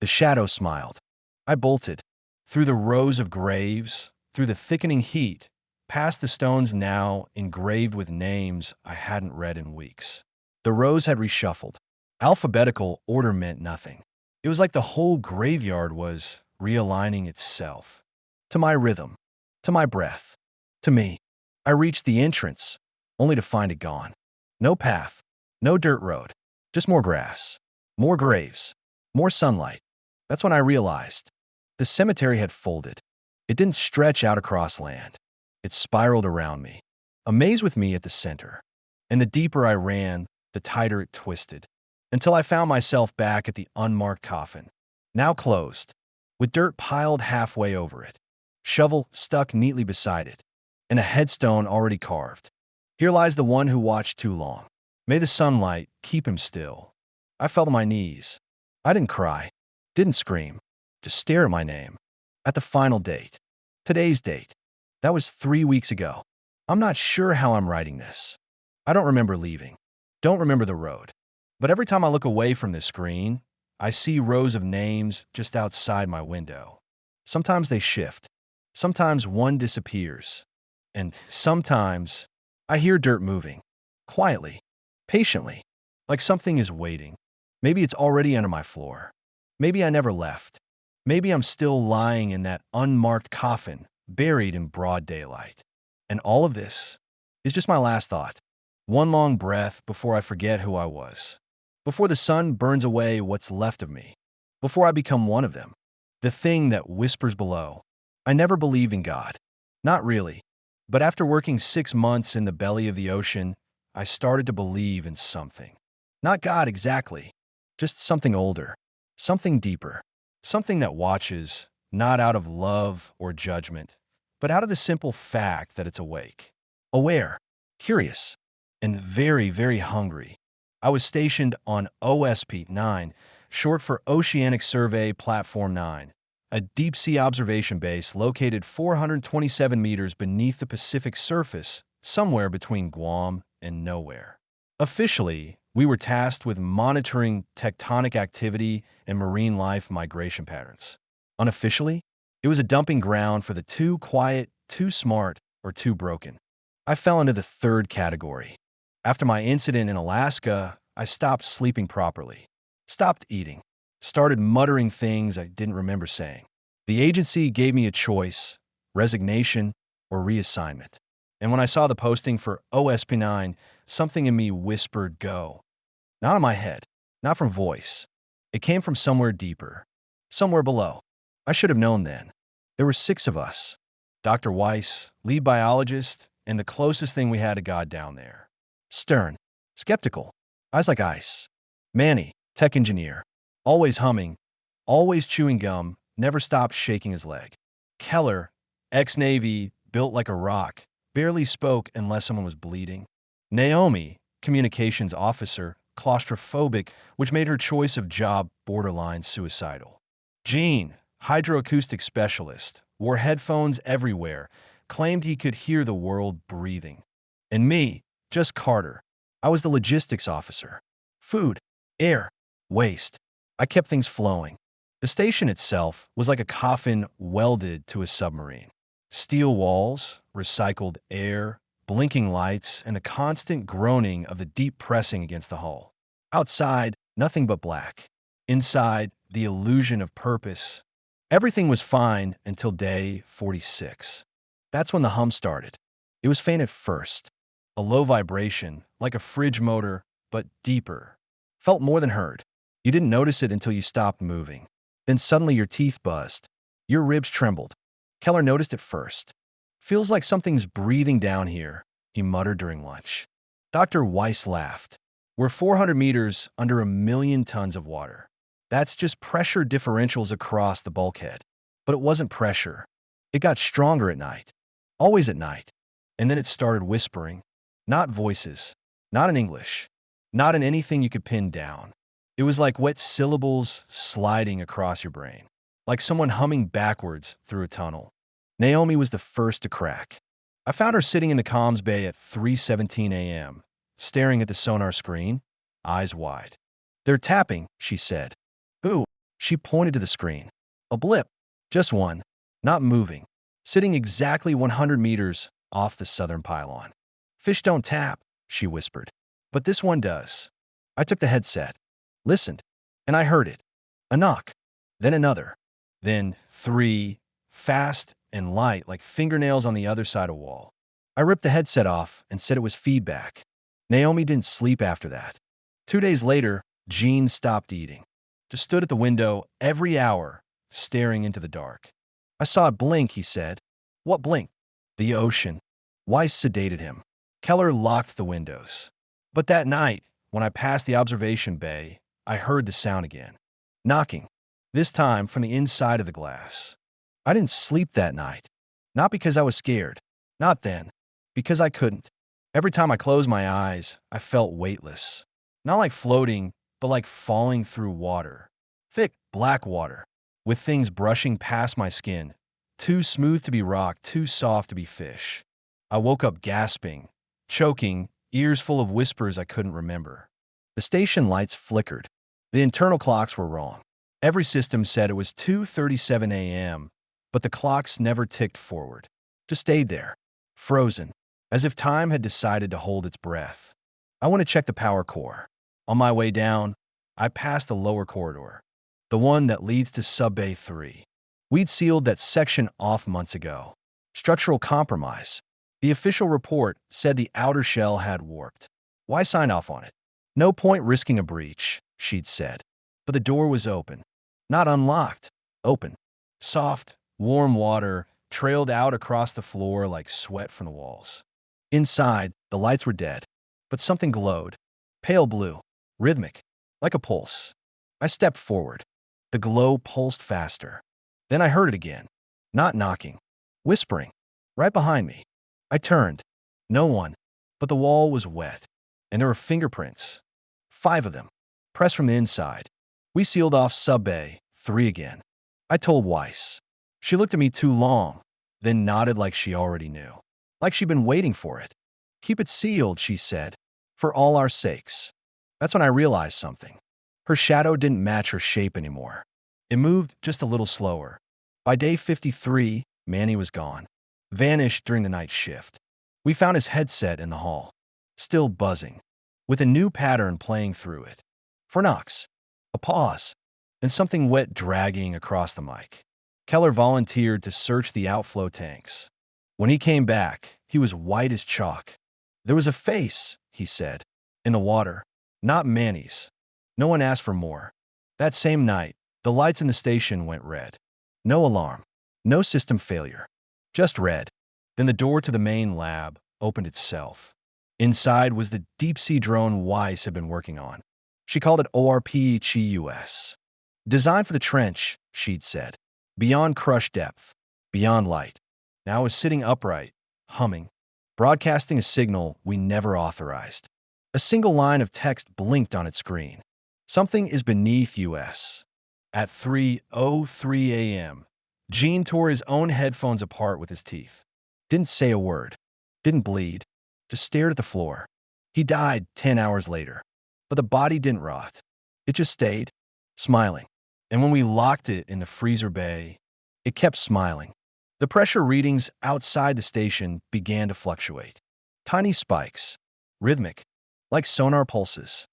The shadow smiled. I bolted. Through the rows of graves, through the thickening heat, past the stones now engraved with names I hadn't read in weeks. The rows had reshuffled. Alphabetical order meant nothing. It was like the whole graveyard was realigning itself. To my rhythm, to my breath, to me. I reached the entrance, only to find it gone. No path, no dirt road, just more grass, more graves, more sunlight. That's when I realized the cemetery had folded. It didn't stretch out across land. It spiraled around me, a maze with me at the center. And the deeper I ran, the tighter it twisted, until I found myself back at the unmarked coffin, now closed, with dirt piled halfway over it, shovel stuck neatly beside it, and a headstone already carved. "Here lies the one who watched too long. May the sunlight keep him still." I fell to my knees. I didn't cry, didn't scream, just stare at my name, at the final date, today's date. That was 3 weeks ago. I'm not sure how I'm writing this. I don't remember leaving, don't remember the road. But every time I look away from this screen, I see rows of names just outside my window. Sometimes they shift. Sometimes one disappears. And sometimes I hear dirt moving, quietly, patiently, like something is waiting. Maybe it's already under my floor. Maybe I never left. Maybe I'm still lying in that unmarked coffin, buried in broad daylight. And all of this is just my last thought. One long breath before I forget who I was. Before the sun burns away what's left of me. Before I become one of them. The thing that whispers below. I never believed in God. Not really. But after working 6 months in the belly of the ocean, I started to believe in something. Not God exactly. Just something older. Something deeper. Something that watches, not out of love or judgment, but out of the simple fact that it's awake. Aware. Curious. And very, very hungry. I was stationed on OSP-9, short for Oceanic Survey Platform 9, a deep-sea observation base located 427 meters beneath the Pacific surface, somewhere between Guam and nowhere. Officially, we were tasked with monitoring tectonic activity and marine life migration patterns. Unofficially, it was a dumping ground for the too quiet, too smart, or too broken. I fell into the third category. After my incident in Alaska, I stopped sleeping properly, stopped eating, started muttering things I didn't remember saying. The agency gave me a choice, resignation or reassignment. And when I saw the posting for OSP-9, something in me whispered go. Not in my head, not from voice. It came from somewhere deeper, somewhere below. I should have known then. There were 6 of us. Dr. Weiss, lead biologist, and the closest thing we had to God down there. Stern, skeptical, eyes like ice. Manny, tech engineer, always humming, always chewing gum, never stopped shaking his leg. Keller, ex-Navy, built like a rock, barely spoke unless someone was bleeding. Naomi, communications officer, claustrophobic, which made her choice of job borderline suicidal. Jean, hydroacoustic specialist, wore headphones everywhere, claimed he could hear the world breathing. And me, just Carter. I was the logistics officer. Food, air, waste. I kept things flowing. The station itself was like a coffin welded to a submarine. Steel walls, recycled air, blinking lights, and the constant groaning of the deep pressing against the hull. Outside, nothing but black. Inside, the illusion of purpose. Everything was fine until day 46. That's when the hum started. It was faint at first. A low vibration, like a fridge motor, but deeper. Felt more than heard. You didn't notice it until you stopped moving. Then suddenly your teeth buzzed. Your ribs trembled. Keller noticed it first. Feels like something's breathing down here, he muttered during lunch. Dr. Weiss laughed. We're 400 meters under 1,000,000 tons of water. That's just pressure differentials across the bulkhead. But it wasn't pressure. It got stronger at night. Always at night. And then it started whispering. Not voices. Not in English. Not in anything you could pin down. It was like wet syllables sliding across your brain. Like someone humming backwards through a tunnel. Naomi was the first to crack. I found her sitting in the comms bay at 3:17 a.m., staring at the sonar screen, eyes wide. They're tapping, she said. Ooh, she pointed to the screen. A blip. Just one. Not moving. Sitting exactly 100 meters off the southern pylon. Fish don't tap, she whispered. But this one does. I took the headset. Listened. And I heard it. A knock. Then another. Then 3. Fast and light like fingernails on the other side of a wall. I ripped the headset off and said it was feedback. Naomi didn't sleep after that. 2 days later, Jean stopped eating. Just stood at the window every hour, staring into the dark. I saw it blink, he said. What blink? The ocean. Weiss sedated him. Keller locked the windows. But that night, when I passed the observation bay, I heard the sound again. Knocking. This time from the inside of the glass. I didn't sleep that night. Not because I was scared. Not then. Because I couldn't. Every time I closed my eyes, I felt weightless. Not like floating, but like falling through water. Thick, black water. With things brushing past my skin. Too smooth to be rock, too soft to be fish. I woke up gasping, choking, ears full of whispers I couldn't remember. The station lights flickered. The internal clocks were wrong. Every system said it was 2:37 a.m., but the clocks never ticked forward. Just stayed there, frozen, as if time had decided to hold its breath. I went to check the power core. On my way down, I passed the lower corridor, the one that leads to Sub-Bay 3. We'd sealed that section off months ago. Structural compromise. The official report said the outer shell had warped. Why sign off on it? No point risking a breach, she'd said. But the door was open. Not unlocked. Open. Soft, warm water trailed out across the floor like sweat from the walls. Inside, the lights were dead. But something glowed. Pale blue. Rhythmic. Like a pulse. I stepped forward. The glow pulsed faster. Then I heard it again. Not knocking. Whispering. Right behind me. I turned. No one. But the wall was wet. And there were fingerprints. 5 of them. Pressed from the inside. We sealed off Sub-Bay 3 again. I told Weiss. She looked at me too long, then nodded like she already knew. Like she'd been waiting for it. Keep it sealed, she said. For all our sakes. That's when I realized something. Her shadow didn't match her shape anymore. It moved just a little slower. By day 53, Manny was gone. Vanished during the night shift. We found his headset in the hall. Still buzzing. With a new pattern playing through it. For Knox. A pause. Then something wet dragging across the mic. Keller volunteered to search the outflow tanks. When he came back, he was white as chalk. There was a face, he said, in the water. Not Manny's. No one asked for more. That same night, the lights in the station went red. No alarm. No system failure. Just red. Then the door to the main lab opened itself. Inside was the deep-sea drone Weiss had been working on. She called it ORP-CUS. Designed for the trench, she'd said. Beyond crush depth. Beyond light. Now it was sitting upright, humming, broadcasting a signal we never authorized. A single line of text blinked on its screen. Something is beneath US. At 3:03 a.m., Gene tore his own headphones apart with his teeth. Didn't say a word. Didn't bleed. Just stared at the floor. He died 10 hours later. But the body didn't rot. It just stayed, smiling. And when we locked it in the freezer bay, it kept smiling. The pressure readings outside the station began to fluctuate. Tiny spikes, rhythmic, like sonar pulses,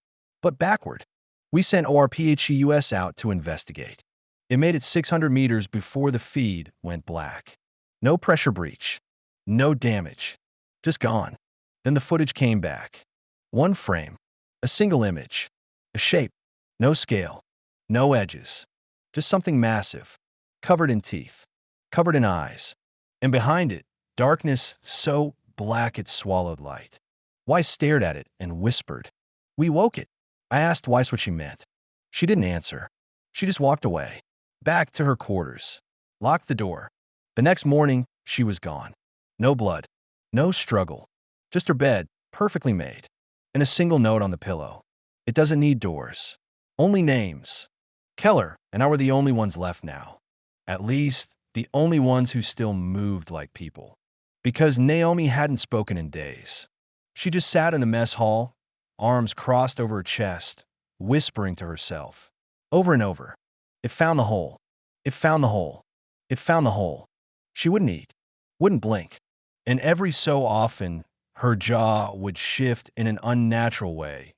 but backward. We sent ORPHEUS out to investigate. It made it 600 meters before the feed went black. No pressure breach, no damage, just gone. Then the footage came back. One frame, a single image, a shape, no scale, no edges, just something massive, covered in teeth, covered in eyes, and behind it, darkness so black it swallowed light. Weiss stared at it and whispered. We woke it. I asked Weiss what she meant. She didn't answer. She just walked away, back to her quarters, locked the door. The next morning, she was gone. No blood, no struggle, just her bed, perfectly made, and a single note on the pillow. It doesn't need doors, only names. Keller and I were the only ones left now. At least, the only ones who still moved like people. Because Naomi hadn't spoken in days. She just sat in the mess hall, arms crossed over her chest, whispering to herself, over and over. It found the hole. It found the hole. It found the hole. She wouldn't eat, wouldn't blink. And every so often, her jaw would shift in an unnatural way,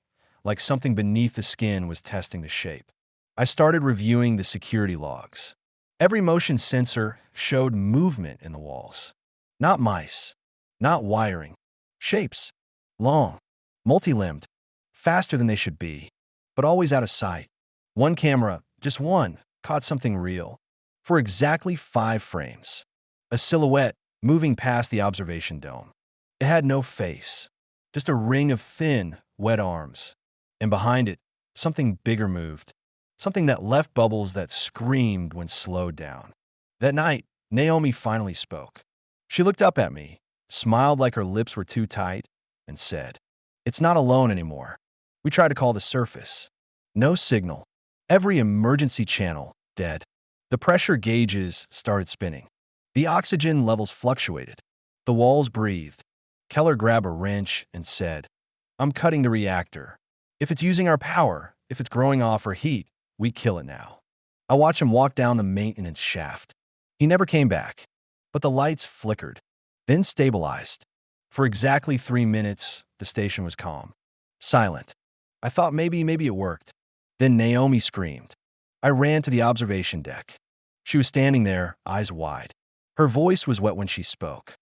like something beneath the skin was testing the shape. I started reviewing the security logs. Every motion sensor showed movement in the walls. Not mice, not wiring. Shapes. Long, multi-limbed, faster than they should be, but always out of sight. One camera, just one, caught something real. For exactly 5 frames. A silhouette moving past the observation dome. It had no face, just a ring of thin, wet arms. And behind it, something bigger moved. Something that left bubbles that screamed when slowed down. That night, Naomi finally spoke. She looked up at me, smiled like her lips were too tight, and said, "It's not alone anymore. We tried to call the surface. No signal. Every emergency channel, dead." The pressure gauges started spinning. The oxygen levels fluctuated. The walls breathed. Keller grabbed a wrench and said, "I'm cutting the reactor. If it's using our power, if it's growing off our heat, we kill it now." I watched him walk down the maintenance shaft. He never came back, but the lights flickered, then stabilized. For exactly 3 minutes, the station was calm, silent. I thought maybe it worked. Then Naomi screamed. I ran to the observation deck. She was standing there, eyes wide. Her voice was wet when she spoke.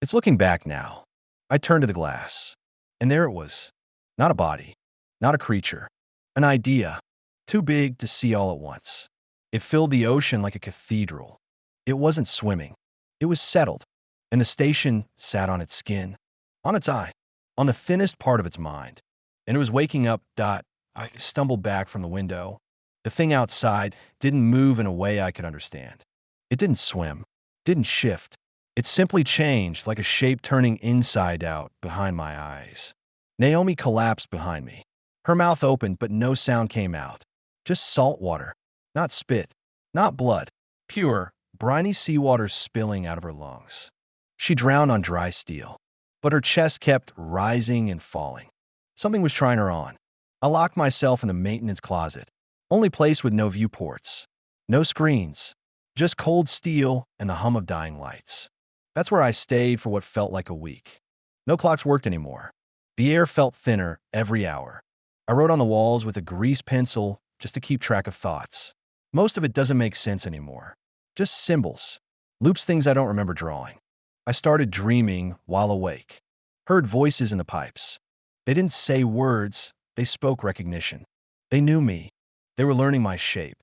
"It's looking back now." I turned to the glass, and there it was. Not a body, not a creature, an idea, too big to see all at once. It filled the ocean like a cathedral. It wasn't swimming. It was settled, and the station sat on its skin, on its eye, on the thinnest part of its mind. And it was waking up. I stumbled back from the window. The thing outside didn't move in a way I could understand. It didn't swim, didn't shift. It simply changed like a shape turning inside out behind my eyes. Naomi collapsed behind me. Her mouth opened, but no sound came out. Just salt water, not spit, not blood, pure, briny seawater spilling out of her lungs. She drowned on dry steel, but her chest kept rising and falling. Something was trying her on. I locked myself in the maintenance closet, only place with no viewports, no screens, just cold steel and the hum of dying lights. That's where I stayed for what felt like a week. No clocks worked anymore. The air felt thinner every hour. I wrote on the walls with a grease pencil just to keep track of thoughts. Most of it doesn't make sense anymore. Just symbols, loops, things I don't remember drawing. I started dreaming while awake. Heard voices in the pipes. They didn't say words, they spoke recognition. They knew me. They were learning my shape.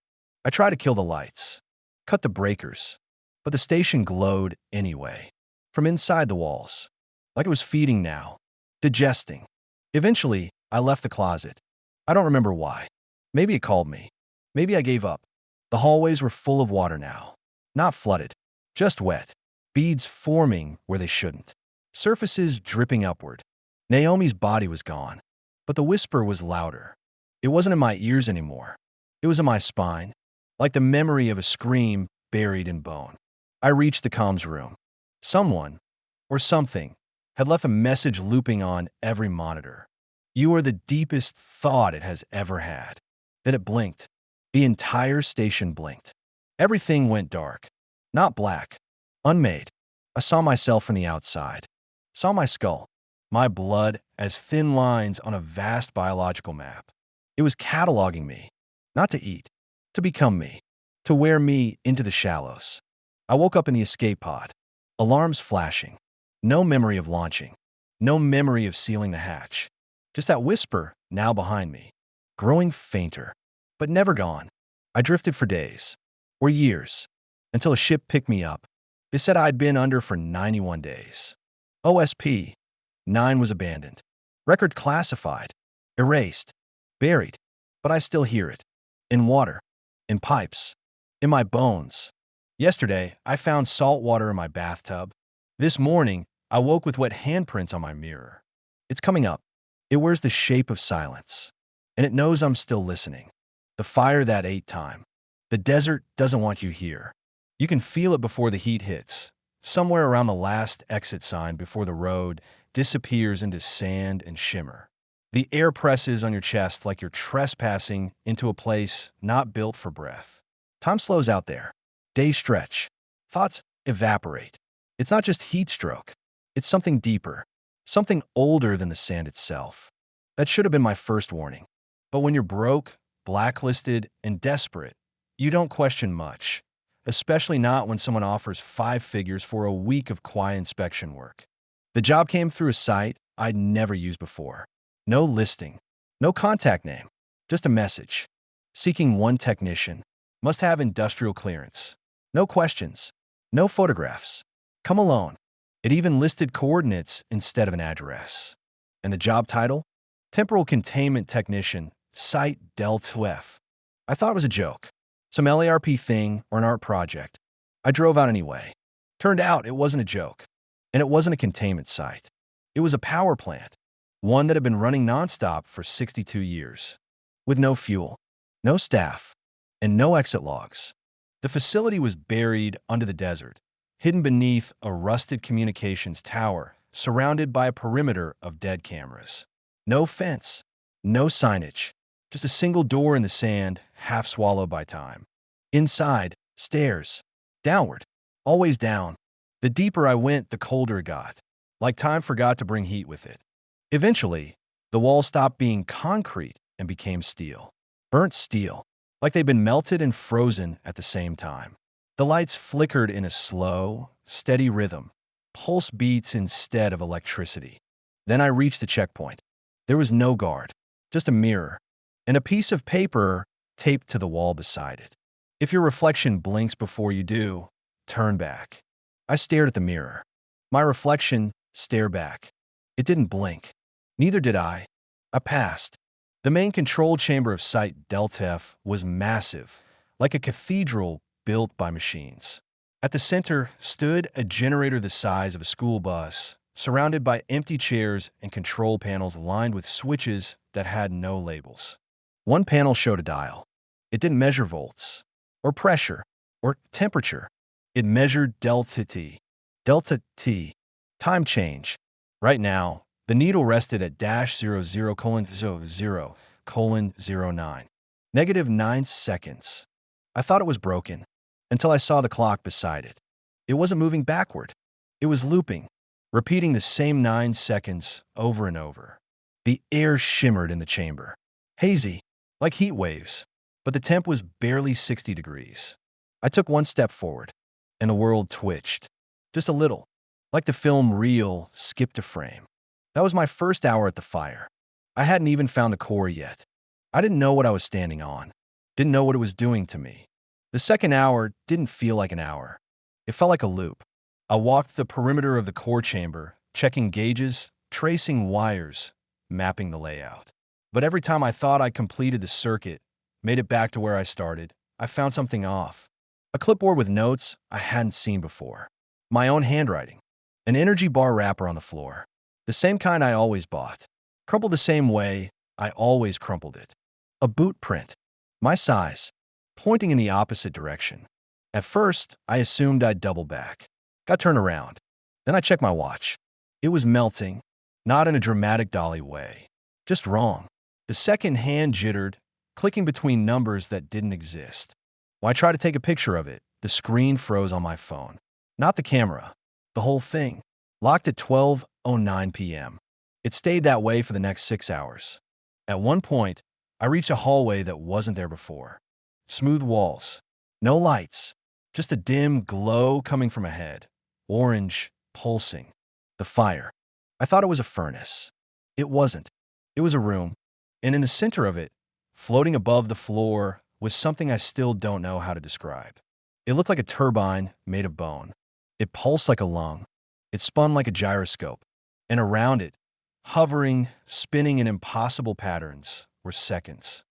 I tried to kill the lights, cut the breakers, but the station glowed anyway, from inside the walls, like it was feeding now, digesting. Eventually, I left the closet. I don't remember why. Maybe it called me. Maybe I gave up. The hallways were full of water now. Not flooded, just wet. Beads forming where they shouldn't. Surfaces dripping upward. Naomi's body was gone, but the whisper was louder. It wasn't in my ears anymore. It was in my spine, like the memory of a scream buried in bone. I reached the comms room. Someone, or something, had left a message looping on every monitor. You are the deepest thought it has ever had. Then it blinked. The entire station blinked. Everything went dark. Not black. Unmade. I saw myself from the outside. Saw my skull. My blood as thin lines on a vast biological map. It was cataloging me. Not to eat. To become me. To wear me into the shallows. I woke up in the escape pod. Alarms flashing. No memory of launching. No memory of sealing the hatch. Just that whisper now behind me. Growing fainter. But never gone. I drifted for days. Or years. Until a ship picked me up. They said I'd been under for 91 days. OSP. 9 was abandoned. Record classified. Erased. Buried. But I still hear it. In water. In pipes. In my bones. Yesterday, I found salt water in my bathtub. This morning, I woke with wet handprints on my mirror. It's coming up. It wears the shape of silence. And it knows I'm still listening. The fire that ate time. The desert doesn't want you here. You can feel it before the heat hits. Somewhere around the last exit sign before the road disappears into sand and shimmer. The air presses on your chest like you're trespassing into a place not built for breath. Time slows out there. Days stretch. Thoughts evaporate. It's not just heat stroke. It's something deeper. Something older than the sand itself. That should have been my first warning. But when you're broke, blacklisted, and desperate, you don't question much. Especially not when someone offers 5 figures for a week of quiet inspection work. The job came through a site I'd never used before. No listing. No contact name. Just a message. Seeking one technician. Must have industrial clearance. No questions. No photographs. Come alone. It even listed coordinates instead of an address. And the job title? Temporal Containment Technician, Site Del 2F. I thought it was a joke. Some LARP thing or an art project. I drove out anyway. Turned out it wasn't a joke. And it wasn't a containment site. It was a power plant. One that had been running nonstop for 62 years. With no fuel, no staff, and no exit logs. The facility was buried under the desert, hidden beneath a rusted communications tower, surrounded by a perimeter of dead cameras. No fence, no signage, just a single door in the sand, half swallowed by time. Inside, stairs, downward, always down. The deeper I went, the colder it got, like time forgot to bring heat with it. Eventually, the walls stopped being concrete and became steel. Burnt steel, like they'd been melted and frozen at the same time. The lights flickered in a slow, steady rhythm, pulse beats instead of electricity. Then I reached the checkpoint. There was no guard, just a mirror, and a piece of paper taped to the wall beside it. If your reflection blinks before you do, turn back. I stared at the mirror. My reflection stared back. It didn't blink. Neither did I. I passed. The main control chamber of Site Delta F was massive, like a cathedral built by machines. At the center stood a generator the size of a school bus, surrounded by empty chairs and control panels lined with switches that had no labels. One panel showed a dial. It didn't measure volts, or pressure, or temperature. It measured delta T. Delta T. Time change. Right now, the needle rested at -00:00:09. -9 seconds. I thought it was broken, until I saw the clock beside it. It wasn't moving backward. It was looping, repeating the same 9 seconds over and over. The air shimmered in the chamber. Hazy, like heat waves, but the temp was barely 60 degrees. I took one step forward, and the world twitched. Just a little, like the film reel skipped a frame. That was my first hour at the fire. I hadn't even found the core yet. I didn't know what I was standing on. Didn't know what it was doing to me. The second hour didn't feel like an hour. It felt like a loop. I walked the perimeter of the core chamber, checking gauges, tracing wires, mapping the layout. But every time I thought I completed the circuit, made it back to where I started, I found something off. A clipboard with notes I hadn't seen before. My own handwriting. An energy bar wrapper on the floor. The same kind I always bought. Crumpled the same way I always crumpled it. A boot print. My size. pointing in the opposite direction. At first, I assumed I'd double back. Got turned around. Then I checked my watch. It was melting, not in a dramatic dolly way. Just wrong. The second hand jittered, clicking between numbers that didn't exist. When I tried to take a picture of it, the screen froze on my phone. Not the camera. The whole thing. Locked at 12:09 p.m. It stayed that way for the next 6 hours. At one point, I reached a hallway that wasn't there before. Smooth walls. No lights. Just a dim glow coming from ahead. Orange, pulsing. The fire. I thought it was a furnace. It wasn't. It was a room. And in the center of it, floating above the floor, was something I still don't know how to describe. It looked like a turbine made of bone. It pulsed like a lung. It spun like a gyroscope. And around it, hovering, spinning in impossible patterns, were seconds.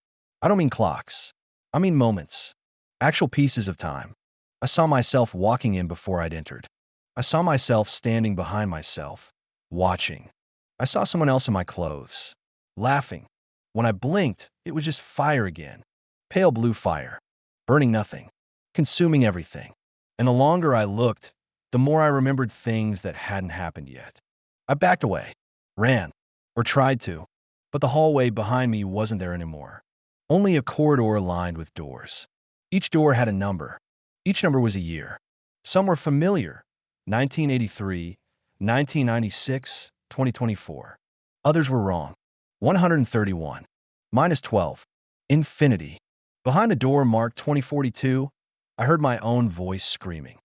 I don't mean clocks. I mean moments. Actual pieces of time. I saw myself walking in before I'd entered. I saw myself standing behind myself, watching. I saw someone else in my clothes, laughing. When I blinked, it was just fire again. Pale blue fire. Burning nothing. Consuming everything. And the longer I looked, the more I remembered things that hadn't happened yet. I backed away, ran, or tried to, but the hallway behind me wasn't there anymore. Only a corridor lined with doors. Each door had a number. Each number was a year. Some were familiar. 1983, 1996, 2024. Others were wrong. 131. Minus 12. Infinity. Behind the door marked 2042, I heard my own voice screaming.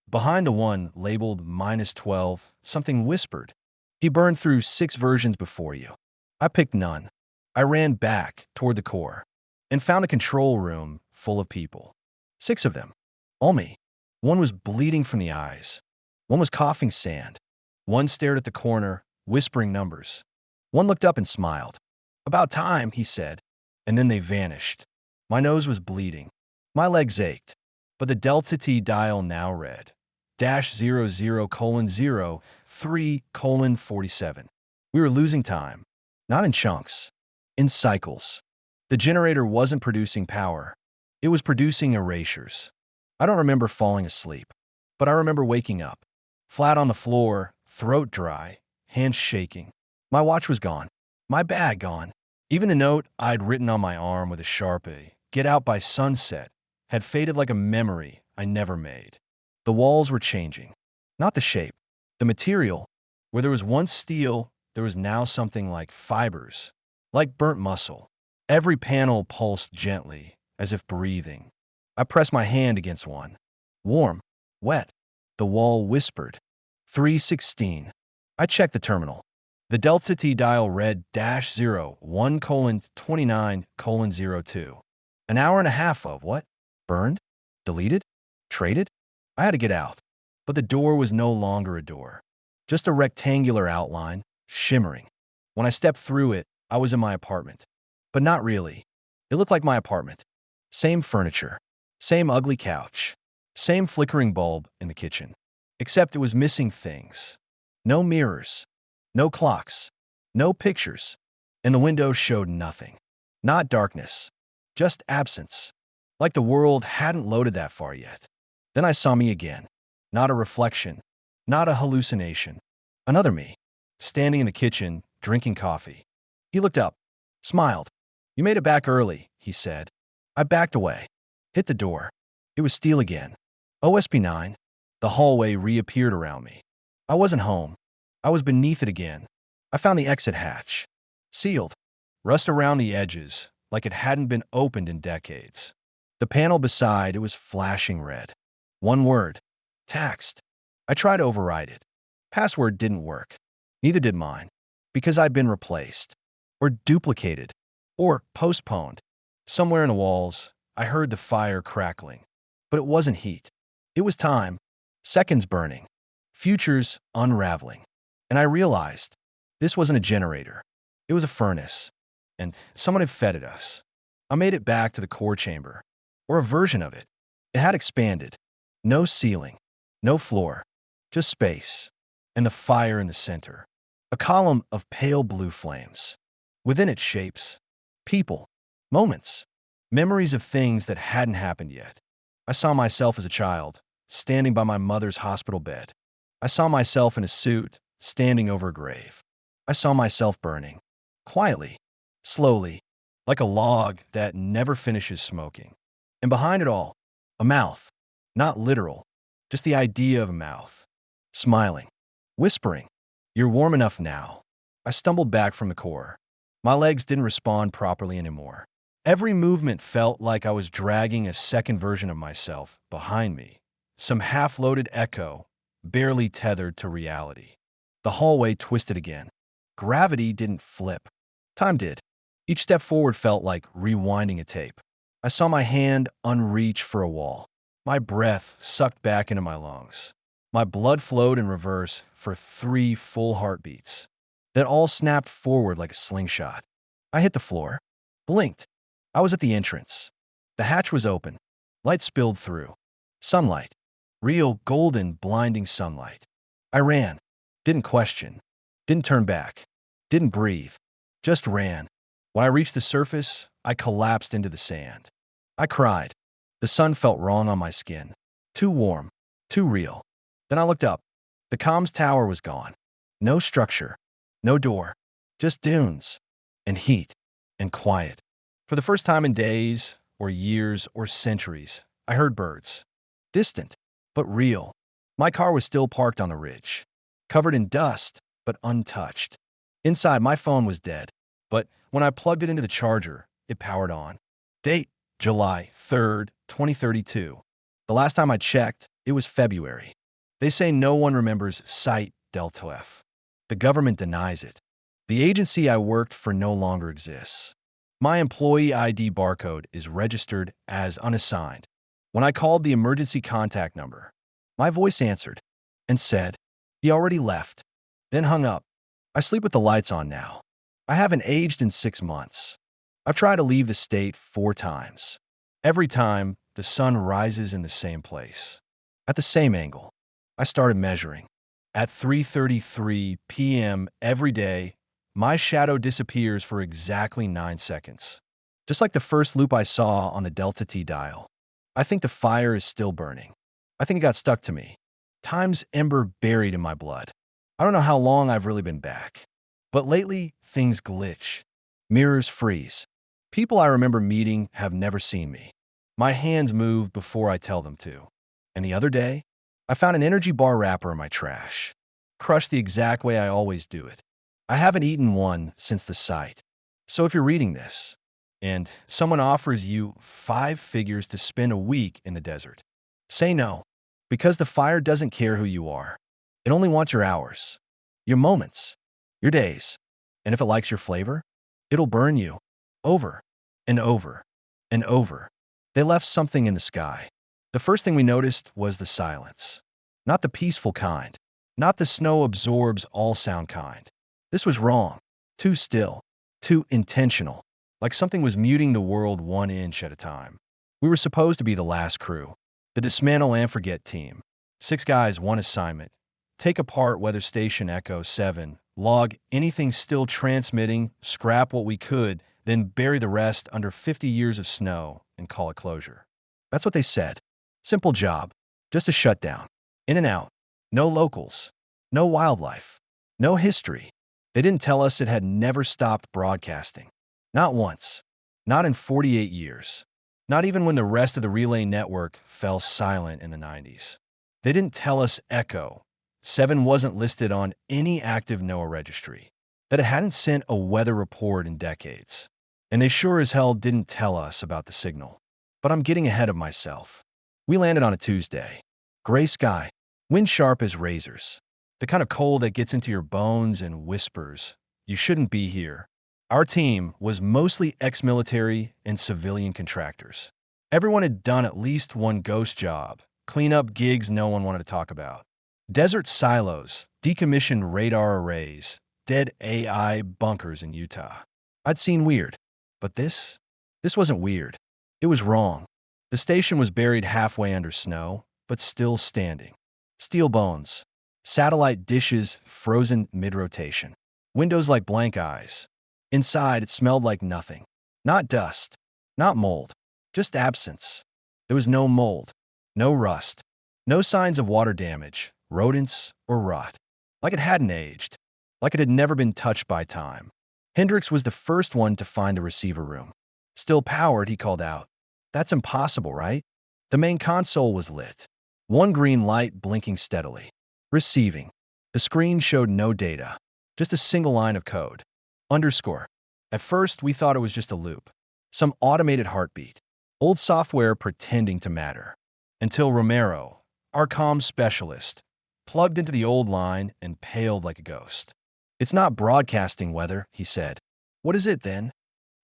Behind the one labeled minus 12, something whispered. He burned through 6 versions before you. I picked none. I ran back toward the core and found a control room full of people. 6 of them. All me. One was bleeding from the eyes. One was coughing sand. One stared at the corner, whispering numbers. One looked up and smiled. "About time," he said. And then they vanished. My nose was bleeding. My legs ached. But the Delta T dial now read -00:03:47. We were losing time. Not in chunks. In cycles. The generator wasn't producing power. It was producing erasures. I don't remember falling asleep. But I remember waking up. Flat on the floor, throat dry, hands shaking. My watch was gone. My bag gone. Even the note I'd written on my arm with a Sharpie, "Get out by sunset," had faded like a memory I never made. The walls were changing. Not the shape. The material. Where there was once steel, there was now something like fibers. Like burnt muscle. Every panel pulsed gently, as if breathing. I pressed my hand against one. Warm. Wet. The wall whispered. 316. I checked the terminal. The Delta T dial read -01:29:02. An hour and a half of what? Burned? Deleted? Traded? I had to get out. But the door was no longer a door. Just a rectangular outline, shimmering. When I stepped through it, I was in my apartment. But not really. It looked like my apartment. Same furniture. Same ugly couch. Same flickering bulb in the kitchen. Except it was missing things. No mirrors. No clocks. No pictures. And the window showed nothing. Not darkness. Just absence. Like the world hadn't loaded that far yet. Then I saw me again. Not a reflection. Not a hallucination. Another me. Standing in the kitchen, drinking coffee. He looked up. Smiled. "You made it back early," he said. I backed away. Hit the door. It was steel again. OSP9. The hallway reappeared around me. I wasn't home. I was beneath it again. I found the exit hatch. Sealed. Rust around the edges, like it hadn't been opened in decades. The panel beside it was flashing red. One word. Taxed. I tried to override it. Password didn't work. Neither did mine. Because I'd been replaced. Or duplicated. Or postponed. Somewhere in the walls, I heard the fire crackling. But it wasn't heat. It was time. Seconds burning. Futures unraveling. And I realized this wasn't a generator. It was a furnace. And someone had fed it us. I made it back to the core chamber. Or a version of it. It had expanded. No ceiling. No floor. Just space. And the fire in the center. A column of pale blue flames. Within it shapes. People. Moments. Memories of things that hadn't happened yet. I saw myself as a child, standing by my mother's hospital bed. I saw myself in a suit, standing over a grave. I saw myself burning. Quietly, slowly, like a log that never finishes smoking. And behind it all, a mouth. Not literal, just the idea of a mouth. Smiling, whispering, "You're warm enough now." I stumbled back from the core. My legs didn't respond properly anymore. Every movement felt like I was dragging a second version of myself behind me, some half-loaded echo, barely tethered to reality. The hallway twisted again. Gravity didn't flip. Time did. Each step forward felt like rewinding a tape. I saw my hand unreach for a wall. My breath sucked back into my lungs. My blood flowed in reverse for 3 full heartbeats. Then all snapped forward like a slingshot. I hit the floor. Blinked. I was at the entrance. The hatch was open. Light spilled through. Sunlight. Real, golden, blinding sunlight. I ran. Didn't question. Didn't turn back. Didn't breathe. Just ran. When I reached the surface, I collapsed into the sand. I cried. The sun felt wrong on my skin. Too warm. Too real. Then I looked up. The comms tower was gone. No structure. No door. Just dunes. And heat. And quiet. For the first time in days, or years, or centuries, I heard birds. Distant, but real. My car was still parked on the ridge. Covered in dust, but untouched. Inside, my phone was dead. But when I plugged it into the charger, it powered on. Date, July 3rd, 2032. The last time I checked, it was February. They say no one remembers Site Delta F. The government denies it. The agency I worked for no longer exists. My employee ID barcode is registered as unassigned. When I called the emergency contact number, my voice answered and said, "He already left," then hung up. I sleep with the lights on now. I haven't aged in 6 months. I've tried to leave the state 4 times. Every time, the sun rises in the same place. At the same angle. I started measuring. At 3:33 p.m. every day, my shadow disappears for exactly 9 seconds. Just like the first loop I saw on the Delta T dial. I think the fire is still burning. I think it got stuck to me. Time's ember buried in my blood. I don't know how long I've really been back. But lately, things glitch. Mirrors freeze. People I remember meeting have never seen me. My hands move before I tell them to. And the other day, I found an energy bar wrapper in my trash. Crushed the exact way I always do it. I haven't eaten one since the site. So if you're reading this, and someone offers you 5 figures to spend a week in the desert, say no, because the fire doesn't care who you are. It only wants your hours, your moments, your days. And if it likes your flavor, it'll burn you over and over and over. They left something in the sky. The first thing we noticed was the silence. Not the peaceful kind. Not the snow absorbs all sound kind. This was wrong. Too still. Too intentional. Like something was muting the world 1 inch at a time. We were supposed to be the last crew. The dismantle and forget team. 6 guys, 1 assignment. Take apart weather station Echo 7. Log anything still transmitting, scrap what we could, then bury the rest under 50 years of snow and call it closure. That's what they said. Simple job. Just a shutdown. In and out. No locals. No wildlife. No history. They didn't tell us it had never stopped broadcasting. Not once. Not in 48 years. Not even when the rest of the relay network fell silent in the 90s. They didn't tell us Echo 7 wasn't listed on any active NOAA registry. That it hadn't sent a weather report in decades. And they sure as hell didn't tell us about the signal. But I'm getting ahead of myself. We landed on a Tuesday. Gray sky. Wind sharp as razors. The kind of cold that gets into your bones and whispers, "You shouldn't be here." Our team was mostly ex-military and civilian contractors. Everyone had done at least one ghost job, cleanup gigs no one wanted to talk about. Desert silos, decommissioned radar arrays, dead AI bunkers in Utah. I'd seen weird, but this wasn't weird. It was wrong. The station was buried halfway under snow, but still standing. Steel bones, satellite dishes frozen mid-rotation, windows like blank eyes. Inside, it smelled like nothing. Not dust, Not mold, just absence. There was no mold, no rust, no signs of water damage, rodents, or rot. Like it hadn't aged, like it had never been touched by time. Hendricks was the first one to find the receiver room. Still powered, he called out. That's impossible, right? The main console was lit. One green light blinking steadily. Receiving. The screen showed no data, just a single line of code. Underscore. At first, we thought it was just a loop. Some automated heartbeat. Old software pretending to matter. Until Romero, our comms specialist, plugged into the old line and paled like a ghost. It's not broadcasting weather, he said. What is it then?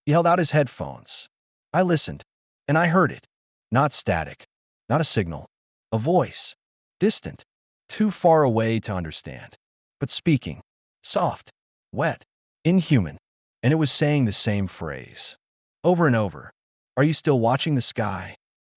He held out his headphones. I listened, and I heard it. Not static, not a signal. A voice. Distant. Too far away to understand. But speaking. Soft. Wet. Inhuman. And it was saying the same phrase. Over and over. Are you still watching the sky?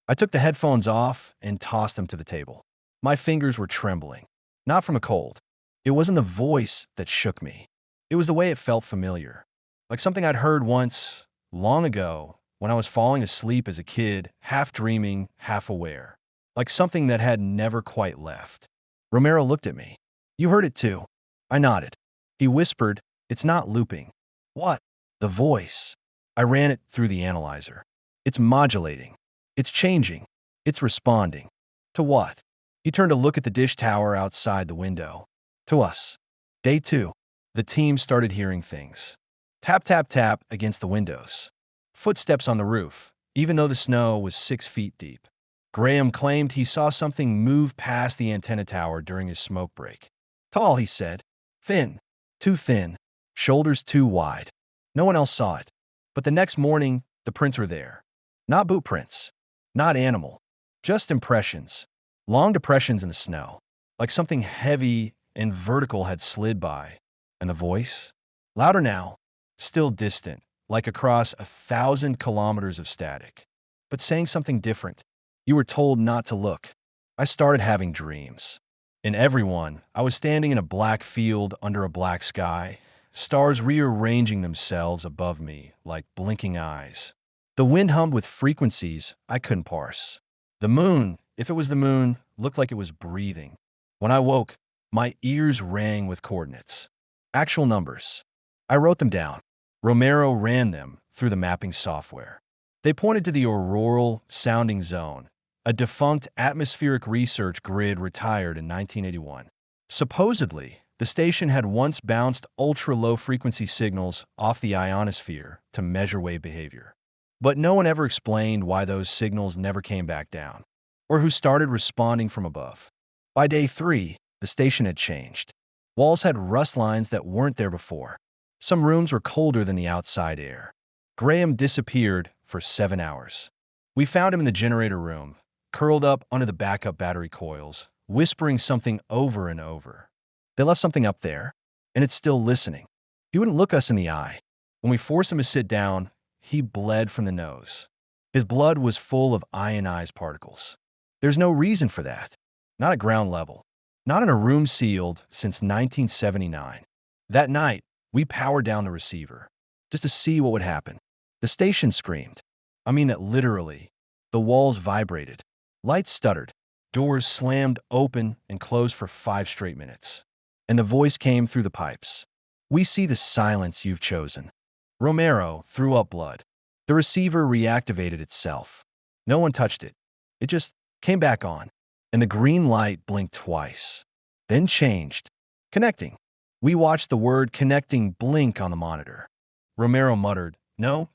I took the headphones off and tossed them to the table. My fingers were trembling. Not from a cold. It wasn't the voice that shook me. It was the way it felt familiar. Like something I'd heard once, long ago, when I was falling asleep as a kid, half dreaming, half aware. Like something that had never quite left. Romero looked at me. You heard it too. I nodded. He whispered, it's not looping. What? The voice. I ran it through the analyzer. It's modulating. It's changing. It's responding. To what? He turned to look at the dish tower outside the window. To us. Day 2. The team started hearing things. Tap, tap, tap against the windows. Footsteps on the roof, even though the snow was 6 feet deep. Graham claimed he saw something move past the antenna tower during his smoke break. Tall, he said. Thin. Too thin. Shoulders too wide. No one else saw it. But the next morning, the prints were there. Not boot prints. Not animal. Just impressions. Long depressions in the snow. Like something heavy and vertical had slid by. And the voice? Louder now. Still distant, like across 1,000 kilometers of static. But saying something different. You were told not to look. I started having dreams. In every one, I was standing in a black field under a black sky, stars rearranging themselves above me like blinking eyes. The wind hummed with frequencies I couldn't parse. The moon, if it was the moon, looked like it was breathing. When I woke, my ears rang with coordinates. Actual numbers. I wrote them down. Romero ran them through the mapping software. They pointed to the auroral sounding zone, a defunct atmospheric research grid retired in 1981. Supposedly, the station had once bounced ultra-low frequency signals off the ionosphere to measure wave behavior. But no one ever explained why those signals never came back down, or who started responding from above. By day 3, the station had changed. Walls had rust lines that weren't there before. Some rooms were colder than the outside air. Graham disappeared for 7 hours. We found him in the generator room, curled up under the backup battery coils, whispering something over and over. They left something up there, and it's still listening. He wouldn't look us in the eye. When we forced him to sit down, he bled from the nose. His blood was full of ionized particles. There's no reason for that. Not at ground level. Not in a room sealed since 1979. That night, we powered down the receiver, just to see what would happen. The station screamed. I mean that literally. The walls vibrated. Lights stuttered. Doors slammed open and closed for 5 straight minutes. And the voice came through the pipes. We see the silence you've chosen. Romero threw up blood. The receiver reactivated itself. No one touched it. It just came back on. And the green light blinked twice. Then changed. Connecting. We watched the word connecting blink on the monitor. Romero muttered, No,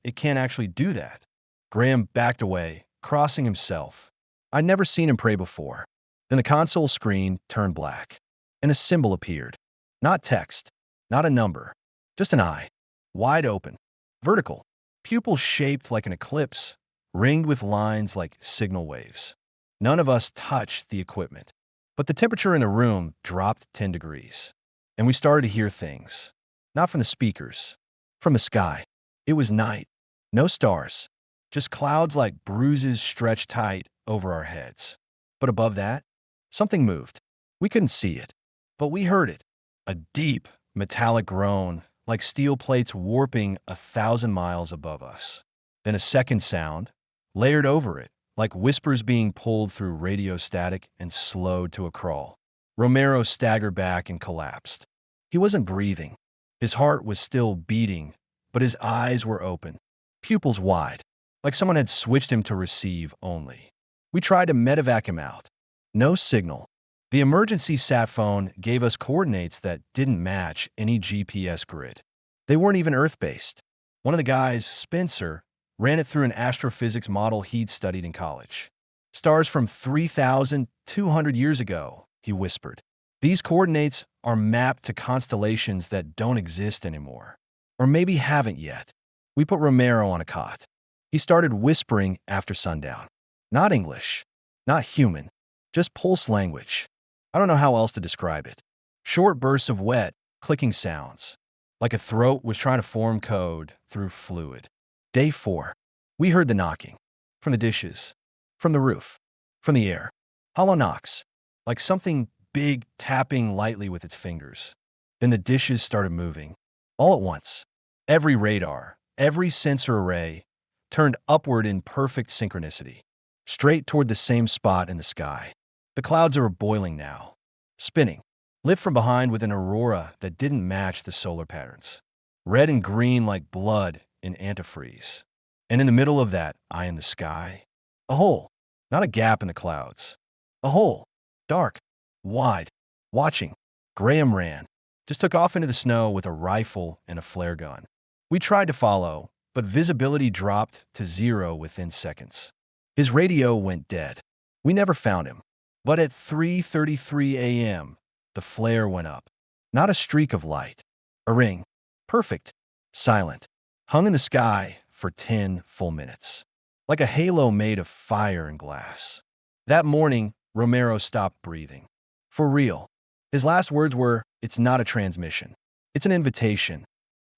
it can't actually do that. Graham backed away, crossing himself. I'd never seen him pray before. Then the console screen turned black, and a symbol appeared. Not text, not a number, just an eye, wide open, vertical, pupil shaped like an eclipse, ringed with lines like signal waves. None of us touched the equipment, but the temperature in the room dropped 10 degrees, and we started to hear things. Not from the speakers, from the sky. It was night, no stars, just clouds like bruises stretched tight over our heads. But above that, something moved. We couldn't see it, but we heard it. A deep, metallic groan, like steel plates warping 1,000 miles above us. Then a second sound, layered over it, like whispers being pulled through radio static and slowed to a crawl. Romero staggered back and collapsed. He wasn't breathing. His heart was still beating, but his eyes were open, pupils wide, like someone had switched him to receive only. We tried to medevac him out. No signal. The emergency sat phone gave us coordinates that didn't match any GPS grid. They weren't even Earth-based. One of the guys, Spencer, ran it through an astrophysics model he'd studied in college. Stars from 3,200 years ago, he whispered. These coordinates are mapped to constellations that don't exist anymore. Or maybe haven't yet. We put Romero on a cot. He started whispering after sundown. Not English, not human, just pulse language. I don't know how else to describe it. Short bursts of wet, clicking sounds, like a throat was trying to form code through fluid. Day 4. We heard the knocking. From the dishes. From the roof. From the air. Hollow knocks. Like something big tapping lightly with its fingers. Then the dishes started moving. All at once. Every radar, every sensor array, turned upward in perfect synchronicity. Straight toward the same spot in the sky. The clouds are boiling now. Spinning. Lit from behind with an aurora that didn't match the solar patterns. Red and green like blood in antifreeze. And in the middle of that eye in the sky, a hole. Not a gap in the clouds. A hole. Dark. Wide. Watching. Graham ran. Just took off into the snow with a rifle and a flare gun. We tried to follow, but visibility dropped to 0 within seconds. His radio went dead. We never found him. But at 3:33 a.m., the flare went up. Not a streak of light. A ring. Perfect. Silent. Hung in the sky for 10 full minutes. Like a halo made of fire and glass. That morning, Romero stopped breathing. For real. His last words were, "It's not a transmission. It's an invitation."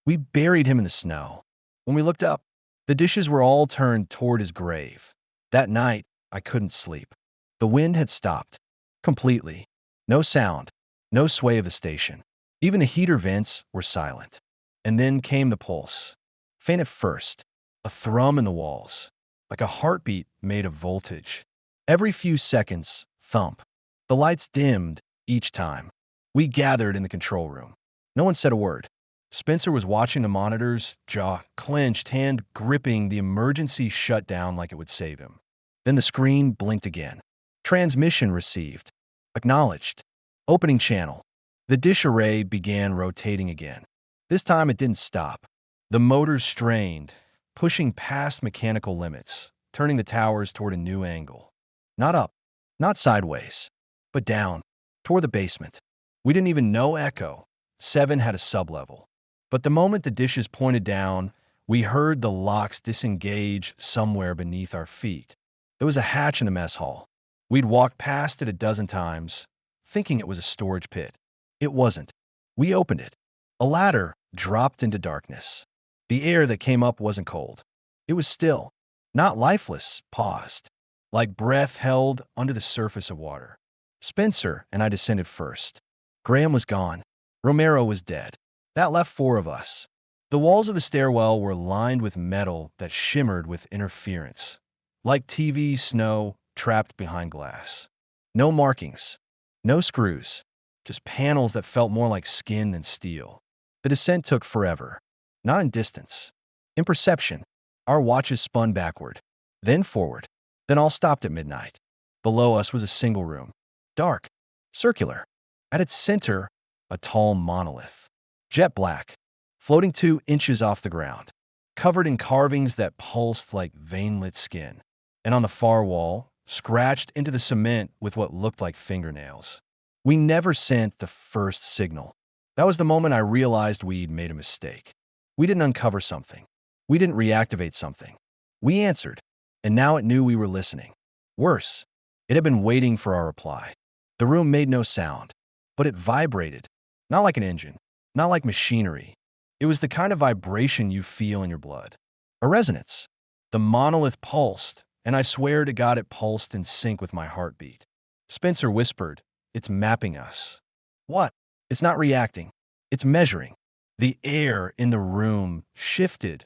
We buried him in the snow. When we looked up, the dishes were all turned toward his grave. That night, I couldn't sleep. The wind had stopped. Completely. No sound. No sway of the station. Even the heater vents were silent. And then came the pulse. Faint at first. A thrum in the walls. Like a heartbeat made of voltage. Every few seconds, thump. The lights dimmed each time. We gathered in the control room. No one said a word. Spencer was watching the monitors, jaw clenched, hand gripping the emergency shutdown like it would save him. Then the screen blinked again. Transmission received. Acknowledged. Opening channel. The dish array began rotating again. This time it didn't stop. The motors strained, pushing past mechanical limits, turning the towers toward a new angle. Not up, not sideways, but down, toward the basement. We didn't even know Echo. 7 had a sublevel. But the moment the dishes pointed down, we heard the locks disengage somewhere beneath our feet. There was a hatch in the mess hall. We'd walked past it a dozen times, thinking it was a storage pit. It wasn't. We opened it. A ladder dropped into darkness. The air that came up wasn't cold. It was still, not lifeless, paused, like breath held under the surface of water. Spencer and I descended first. Graham was gone. Romero was dead. That left 4 of us. The walls of the stairwell were lined with metal that shimmered with interference, like TV snow trapped behind glass. No markings, no screws, just panels that felt more like skin than steel. The descent took forever, not in distance, in perception. Our watches spun backward, then forward, then all stopped at midnight. Below us was a single room, dark, circular. At its center, a tall monolith, jet black, floating 2 inches off the ground, covered in carvings that pulsed like vein-lit skin. And on the far wall, scratched into the cement with what looked like fingernails. We never sent the first signal. That was the moment I realized we'd made a mistake. We didn't uncover something. We didn't reactivate something. We answered, and now it knew we were listening. Worse, it had been waiting for our reply. The room made no sound, but it vibrated, not like an engine, not like machinery. It was the kind of vibration you feel in your blood. A resonance. The monolith pulsed, and I swear to God it pulsed in sync with my heartbeat. Spencer whispered, "It's mapping us." What? It's not reacting. It's measuring. The air in the room shifted,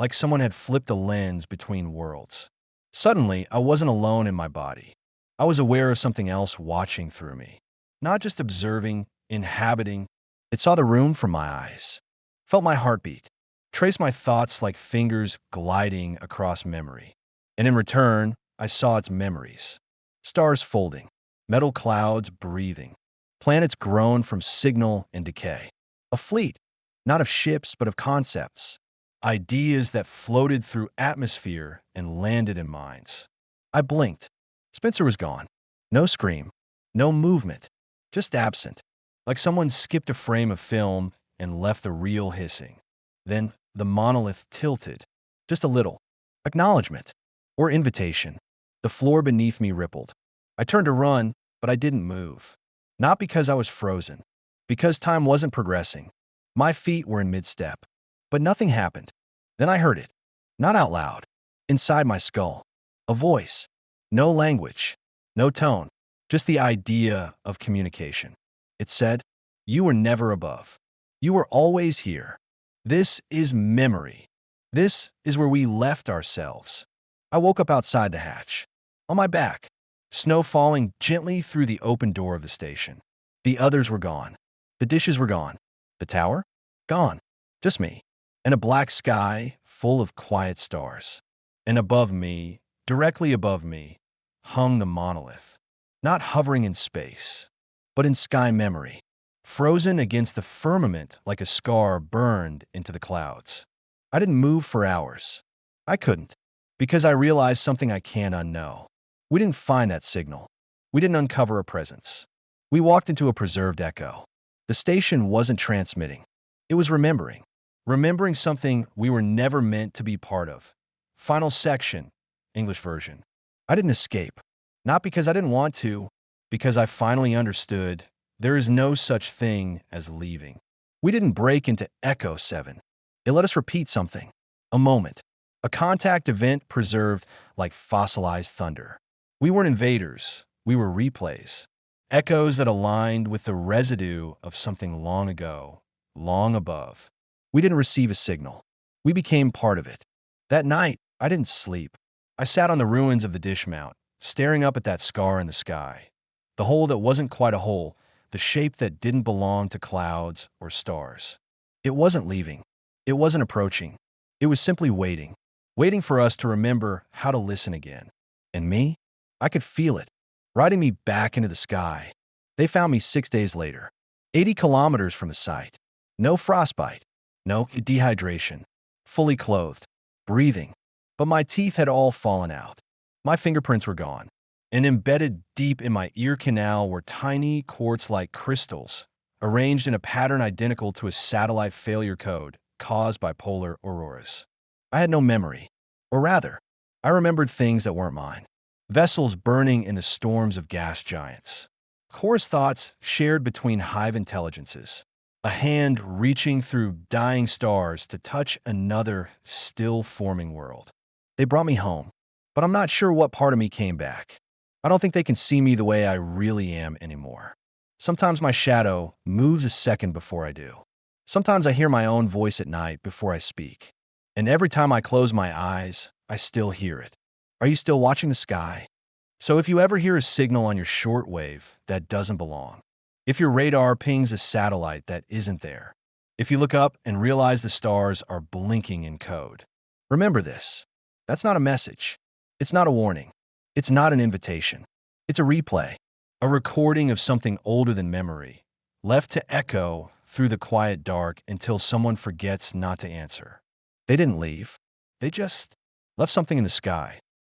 like someone had flipped a lens between worlds. Suddenly, I wasn't alone in my body. I was aware of something else watching through me, not just observing, inhabiting. It saw the room from my eyes, felt my heartbeat, traced my thoughts like fingers gliding across memory. And in return, I saw its memories. Stars folding, metal clouds breathing, planets grown from signal and decay. A fleet, not of ships, but of concepts. Ideas that floated through atmosphere and landed in minds. I blinked. Spencer was gone. No scream, no movement, just absent, like someone skipped a frame of film and left the reel hissing. Then the monolith tilted, just a little. Acknowledgement, or invitation. The floor beneath me rippled. I turned to run, but I didn't move. Not because I was frozen, because time wasn't progressing. My feet were in mid-step. But nothing happened. Then I heard it. Not out loud. Inside my skull. A voice. No language. No tone. Just the idea of communication. It said, "You were never above. You were always here. This is memory. This is where we left ourselves." I woke up outside the hatch. On my back. Snow falling gently through the open door of the station. The others were gone. The dishes were gone. The tower? Gone. Just me. And a black sky full of quiet stars. And above me, directly above me, hung the monolith. Not hovering in space, but in sky memory. Frozen against the firmament like a scar burned into the clouds. I didn't move for hours. I couldn't, because I realized something I can't unknow. We didn't find that signal. We didn't uncover a presence. We walked into a preserved echo. The station wasn't transmitting. It was remembering. Remembering something we were never meant to be part of. Final section, English version. I didn't escape. Not because I didn't want to, because I finally understood there is no such thing as leaving. We didn't break into Echo 7. It let us repeat something. A moment. A contact event preserved like fossilized thunder. We weren't invaders. We were replays. Echoes that aligned with the residue of something long ago, long above. We didn't receive a signal. We became part of it. That night, I didn't sleep. I sat on the ruins of the dish mount, staring up at that scar in the sky. The hole that wasn't quite a hole, the shape that didn't belong to clouds or stars. It wasn't leaving. It wasn't approaching. It was simply waiting. Waiting for us to remember how to listen again. And me? I could feel it, riding me back into the sky. They found me 6 days later, 80 kilometers from the site. No frostbite. No dehydration. Fully clothed. Breathing. But my teeth had all fallen out. My fingerprints were gone. And embedded deep in my ear canal were tiny quartz-like crystals, arranged in a pattern identical to a satellite failure code caused by polar auroras. I had no memory. Or rather, I remembered things that weren't mine. Vessels burning in the storms of gas giants. Coarse thoughts shared between hive intelligences. A hand reaching through dying stars to touch another still-forming world. They brought me home, but I'm not sure what part of me came back. I don't think they can see me the way I really am anymore. Sometimes my shadow moves a second before I do. Sometimes I hear my own voice at night before I speak. And every time I close my eyes, I still hear it. Are you still watching the sky? So if you ever hear a signal on your shortwave that doesn't belong, if your radar pings a satellite that isn't there, if you look up and realize the stars are blinking in code, remember this. That's not a message. It's not a warning. It's not an invitation. It's a replay, a recording of something older than memory, left to echo through the quiet dark until someone forgets not to answer. They didn't leave. They just left something in the sky.